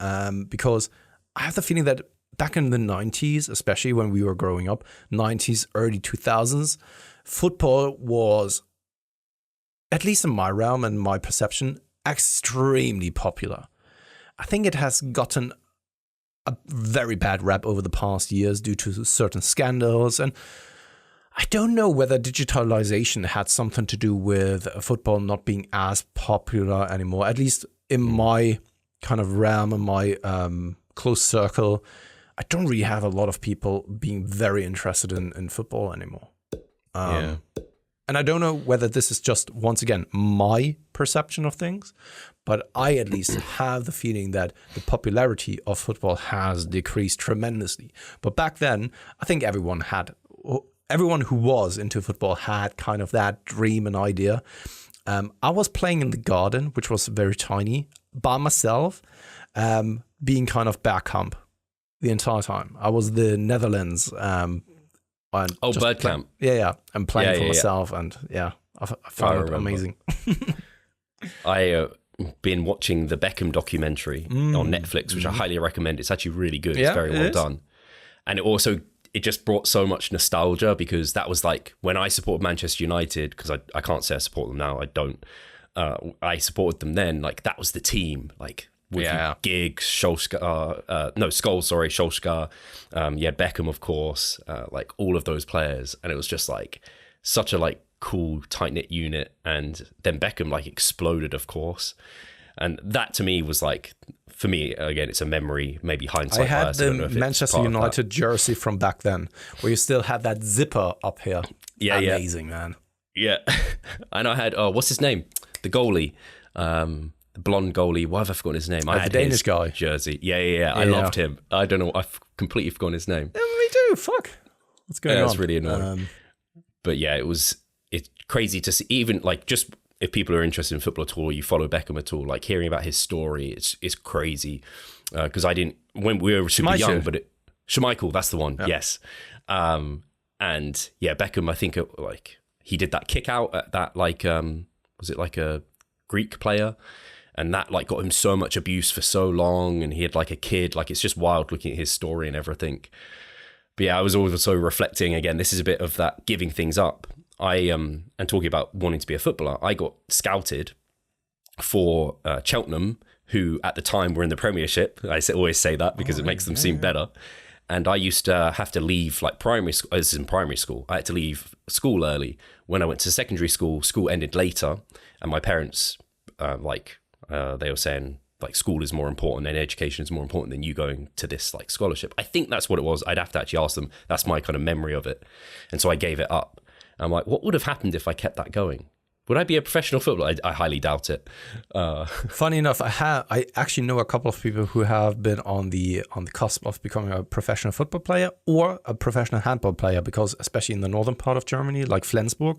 because I have the feeling that back in the 90s, especially when we were growing up, 90s, early 2000s, football was, at least in my realm and my perception, extremely popular. I think it has gotten a very bad rap over the past years due to certain scandals, and I don't know whether digitalization had something to do with football not being as popular anymore, at least in my kind of realm, in my close circle. I don't really have a lot of people being very interested in football anymore. And I don't know whether this is just, once again, my perception of things, but I at least have the feeling that the popularity of football has decreased tremendously. But back then, I think everyone who was into football had kind of that dream and idea. I was playing in the garden, which was very tiny, by myself, being kind of back hump the entire time. I was the Netherlands. Bird camp. Yeah. I'm playing for myself, and I found it amazing. I been watching the Beckham documentary on Netflix, which I highly recommend. It's actually really good. It's very well done. And it just brought so much nostalgia, because that was like when I supported Manchester United, because I can't say I support them now. I don't. I supported them then. Like, that was the team. Like, with Giggs, Solskjaer, Solskjaer, Beckham, of course, like all of those players. And it was just like such a like cool, tight-knit unit. And then Beckham like exploded, of course. And that to me was like, for me, again, it's a memory, maybe hindsight. I had bias, the don't know if it's Manchester part of that. United jersey from back then, where you still had that zipper up here. Yeah, amazing, man. Yeah. And I had, what's his name? The goalie, the blonde goalie. Why have I forgotten his name? I had the Danish his guy. jersey. Yeah. I loved him. I don't know. I've completely forgotten his name. Yeah, me too. Fuck. What's going on? It's really annoying. But yeah, it's crazy to see, even like just if people are interested in football at all, you follow Beckham at all, like hearing about his story, it's crazy. Because I didn't, when we were super young, but Schmeichel, that's the one. Yeah. Yes. And yeah, Beckham, I think like he did that kick out at that, like, was it like a Greek player? And that like got him so much abuse for so long. And he had like a kid, like it's just wild looking at his story and everything. But yeah, I was also reflecting again, this is a bit of that giving things up. And talking about wanting to be a footballer, I got scouted for Cheltenham, who at the time were in the Premiership. I always say that because it makes them seem better. And I used to have to leave like primary school. This is in primary school. I had to leave school early. When I went to secondary school, school ended later. And my parents, they were saying like school is more important and education is more important than you going to this like scholarship. I think that's what it was. I'd have to actually ask them. That's my kind of memory of it. And so I gave it up. I'm like, what would have happened if I kept that going? Would I be a professional footballer? I highly doubt it. Funny enough, I actually know a couple of people who have been on the cusp of becoming a professional football player or a professional handball player, because especially in the northern part of Germany, like Flensburg,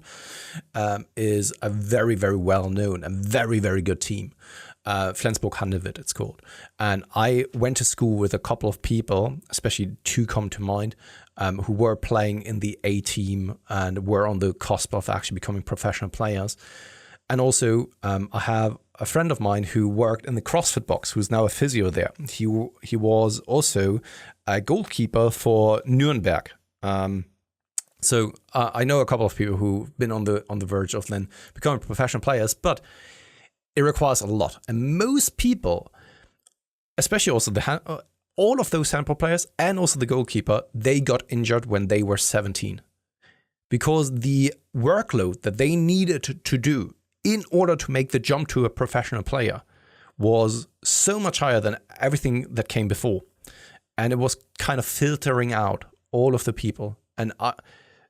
is a very, very well known and very, very good team. Flensburg Handewitt, it's called. And I went to school with a couple of people, especially two come to mind, who were playing in the A team and were on the cusp of actually becoming professional players. And also, I have a friend of mine who worked in the CrossFit box, who's now a physio there. He was also a goalkeeper for Nuremberg. So I know a couple of people who've been on the verge of then becoming professional players, but it requires a lot. And most people, especially also all of those handball players and also the goalkeeper, they got injured when they were 17. Because the workload that they needed to do in order to make the jump to a professional player was so much higher than everything that came before. And it was kind of filtering out all of the people. And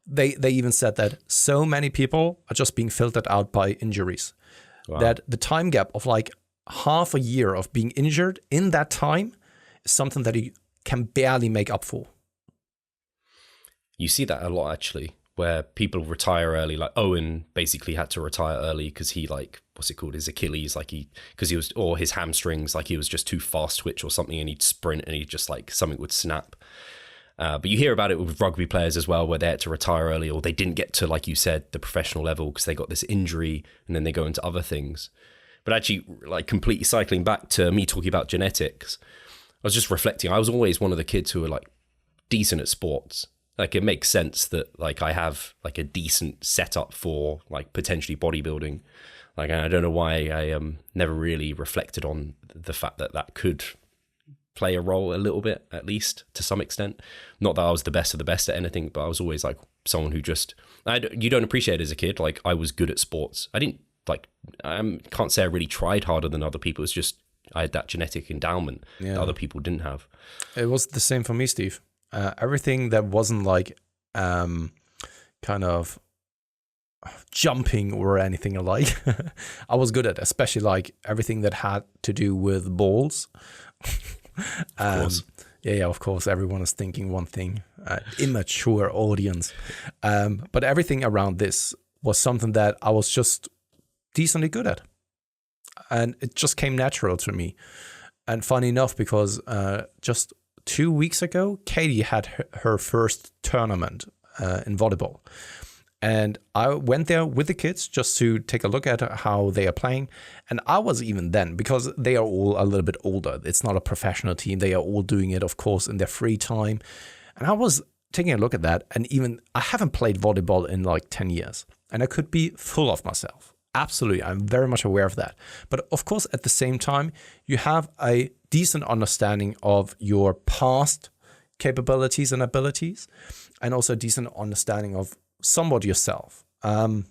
they even said that so many people are just being filtered out by injuries. Wow. That the time gap of like half a year of being injured in that time is something that you can barely make up for. You see that a lot, actually, where people retire early. Like Owen basically had to retire early because he, like, what's it called? His Achilles, or his hamstrings, like he was just too fast twitch or something, and he'd sprint and he'd just like something would snap. But you hear about it with rugby players as well, where they had to retire early, or they didn't get to, like you said, the professional level because they got this injury and then they go into other things. But actually, like completely cycling back to me talking about genetics, I was just reflecting. I was always one of the kids who were like decent at sports. Like it makes sense that like I have like a decent setup for like potentially bodybuilding. Like I don't know why I never really reflected on the fact that that could play a role a little bit, at least to some extent. Not that I was the best of the best at anything, but I was always like someone who just, you don't appreciate it as a kid. Like I was good at sports. I didn't like, I can't say I really tried harder than other people. It's just, I had that genetic endowment that other people didn't have. It was the same for me, Steve. Everything that wasn't like kind of jumping or anything alike, I was good at, especially like everything that had to do with balls. Of course. Yeah, of course. Everyone is thinking one thing, immature audience. But everything around this was something that I was just decently good at. And it just came natural to me. And funny enough, because just 2 weeks ago, Katie had her first tournament in volleyball. And I went there with the kids just to take a look at how they are playing. And I was even then, because they are all a little bit older. It's not a professional team. They are all doing it, of course, in their free time. And I was taking a look at that. And even I haven't played volleyball in like 10 years. And I could be full of myself. Absolutely. I'm very much aware of that. But of course, at the same time, you have a decent understanding of your past capabilities and abilities, and also a decent understanding of somewhat yourself. And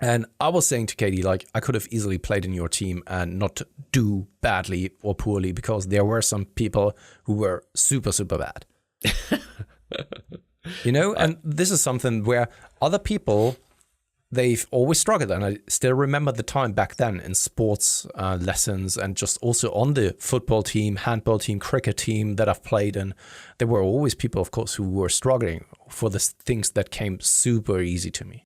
And I was saying to Katie, like, I could have easily played in your team and not do badly or poorly, because there were some people who were super, super bad. You know, and this is something where other people, they've always struggled. And I still remember the time back then in sports lessons, and just also on the football team, handball team, cricket team that I've played in. There were always people, of course, who were struggling for the things that came super easy to me.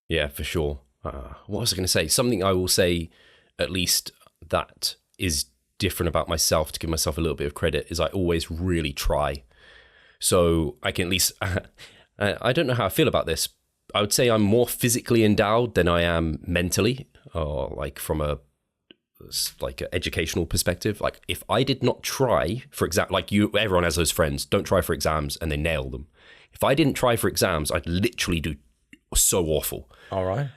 Yeah, for sure. What was I going to say? Something I will say, at least, that is different about myself, to give myself a little bit of credit, is I always really try. So I can at least, I don't know how I feel about this. I would say I'm more physically endowed than I am mentally, or like from an educational perspective. Like if I did not try for exam, like everyone has those friends, don't try for exams and they nail them. If I didn't try for exams, I'd literally do so awful. All right.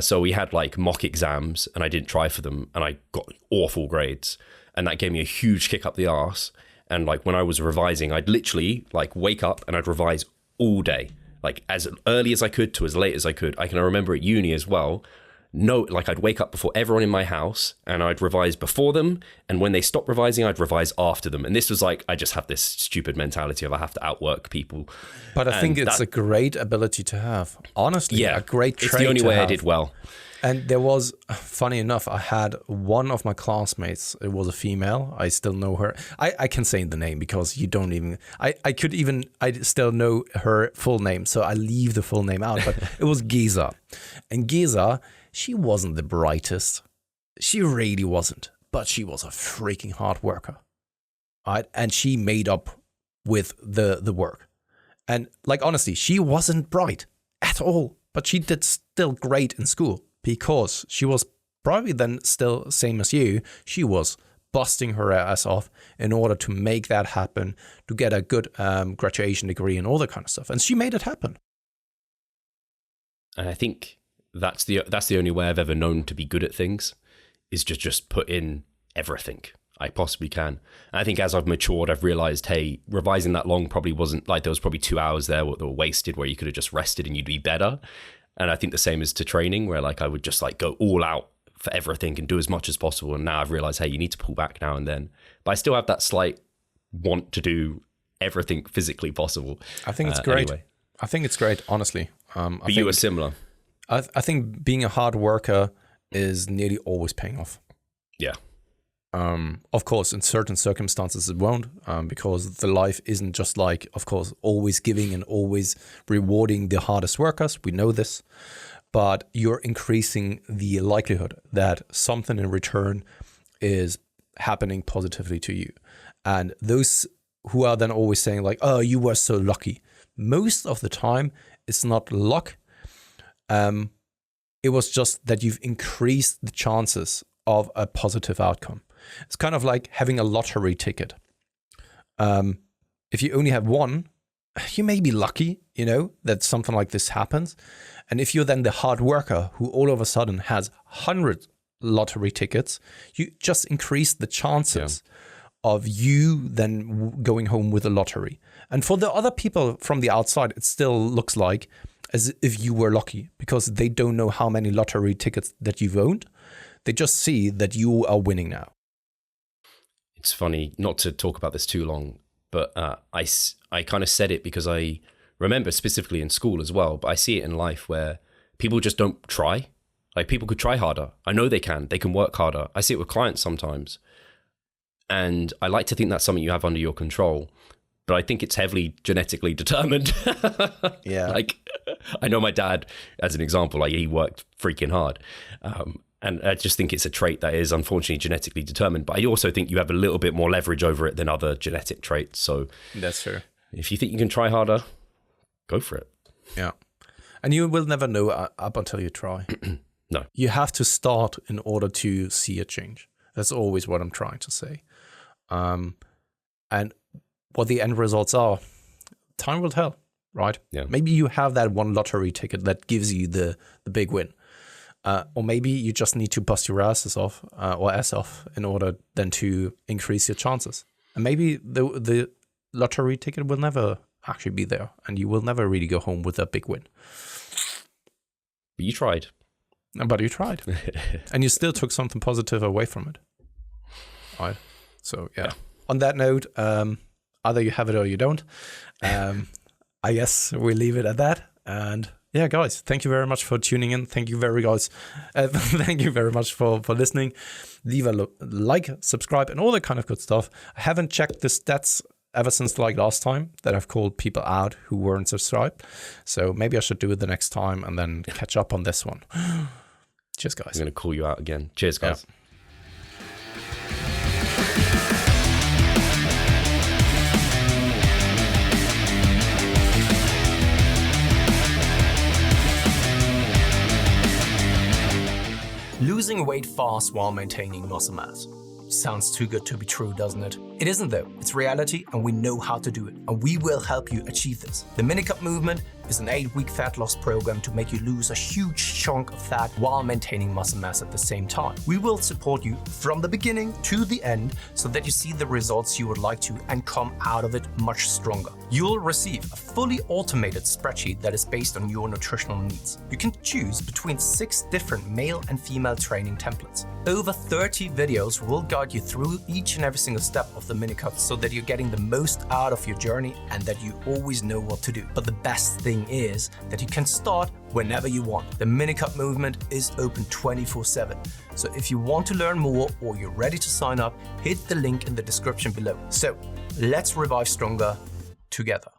So we had like mock exams and I didn't try for them and I got awful grades, and that gave me a huge kick up the arse. And like when I was revising, I'd literally like wake up and I'd revise all day, like as early as I could to as late as I could. I can remember at uni as well. No, like I'd wake up before everyone in my house and I'd revise before them. And when they stopped revising, I'd revise after them. And this was like, I just have this stupid mentality of I have to outwork people. But I think it's a great ability to have. Honestly, a great trait. It's the only way I did well. And there was, funny enough, I had one of my classmates, it was a female, I still know her. I can say the name because you don't even, I still know her full name, so I leave the full name out, but it was Giza. And Giza, she wasn't the brightest. She really wasn't, but she was a freaking hard worker. Right? And she made up with the work. And like, honestly, she wasn't bright at all, but she did still great in school. Because she was probably then still same as you, she was busting her ass off in order to make that happen, to get a good graduation degree and all that kind of stuff. And she made it happen. And I think that's the only way I've ever known to be good at things, is just put in everything I possibly can. And I think as I've matured, I've realized, hey, revising that long probably wasn't, like there was probably 2 hours there that were wasted where you could have just rested and you'd be better. And I think the same is to training, where like I would just like go all out for everything and do as much as possible. And now I've realized, hey, you need to pull back now and then. But I still have that slight want to do everything physically possible. I think it's great. Anyway. I think it's great, honestly. But you were similar. I think being a hard worker is nearly always paying off. Yeah. Of course, in certain circumstances it won't, because the life isn't just like, of course, always giving and always rewarding the hardest workers. We know this, but you're increasing the likelihood that something in return is happening positively to you. And those who are then always saying like, oh, you were so lucky. Most of the time, it's not luck. It was just that you've increased the chances of a positive outcome. It's kind of like having a lottery ticket. If you only have one, you may be lucky, you know, that something like this happens. And if you're then the hard worker who all of a sudden has 100 lottery tickets, you just increase the chances of you then going home with a lottery. And for the other people from the outside, it still looks like as if you were lucky, because they don't know how many lottery tickets that you've owned. They just see that you are winning now. It's funny, not to talk about this too long, but I kind of said it because I remember specifically in school as well, but I see it in life where people just don't try. Like people could try harder. I know they can work harder. I see it with clients sometimes. And I like to think that's something you have under your control, but I think it's heavily genetically determined. Yeah. Like I know my dad, as an example, like he worked freaking hard. And I just think it's a trait that is unfortunately genetically determined. But I also think you have a little bit more leverage over it than other genetic traits. So that's true. If you think you can try harder, go for it. Yeah. And you will never know up until you try. No. You have to start in order to see a change. That's always what I'm trying to say. And what the end results are, time will tell, right? Yeah. Maybe you have that one lottery ticket that gives you the big win. Or maybe you just need to bust your ass off in order then to increase your chances. And maybe the lottery ticket will never actually be there, and you will never really go home with a big win. But you tried. But you tried. And you still took something positive away from it. Right. So, yeah. On that note, either you have it or you don't. I guess we leave it at that. And yeah, guys, thank you very much for tuning in. Thank you very much for listening. Leave a like, subscribe, and all that kind of good stuff. I haven't checked the stats ever since like last time that I've called people out who weren't subscribed. So maybe I should do it the next time and then catch up on this one. Cheers, guys. I'm going to call you out again. Cheers, guys. Yeah. Losing weight fast while maintaining muscle mass. Sounds too good to be true, doesn't it? It isn't though. It's reality and we know how to do it. And we will help you achieve this. The Minicut Movement is an 8-week fat loss program to make you lose a huge chunk of fat while maintaining muscle mass at the same time. We will support you from the beginning to the end so that you see the results you would like to and come out of it much stronger. You'll receive a fully automated spreadsheet that is based on your nutritional needs. You can choose between 6 different male and female training templates. Over 30 videos will guide you through each and every single step of the Minicut so that you're getting the most out of your journey and that you always know what to do. But the best thing is that you can start whenever you want. The Minicut Movement is open 24/7. So if you want to learn more or you're ready to sign up, hit the link in the description below. So let's revive stronger together.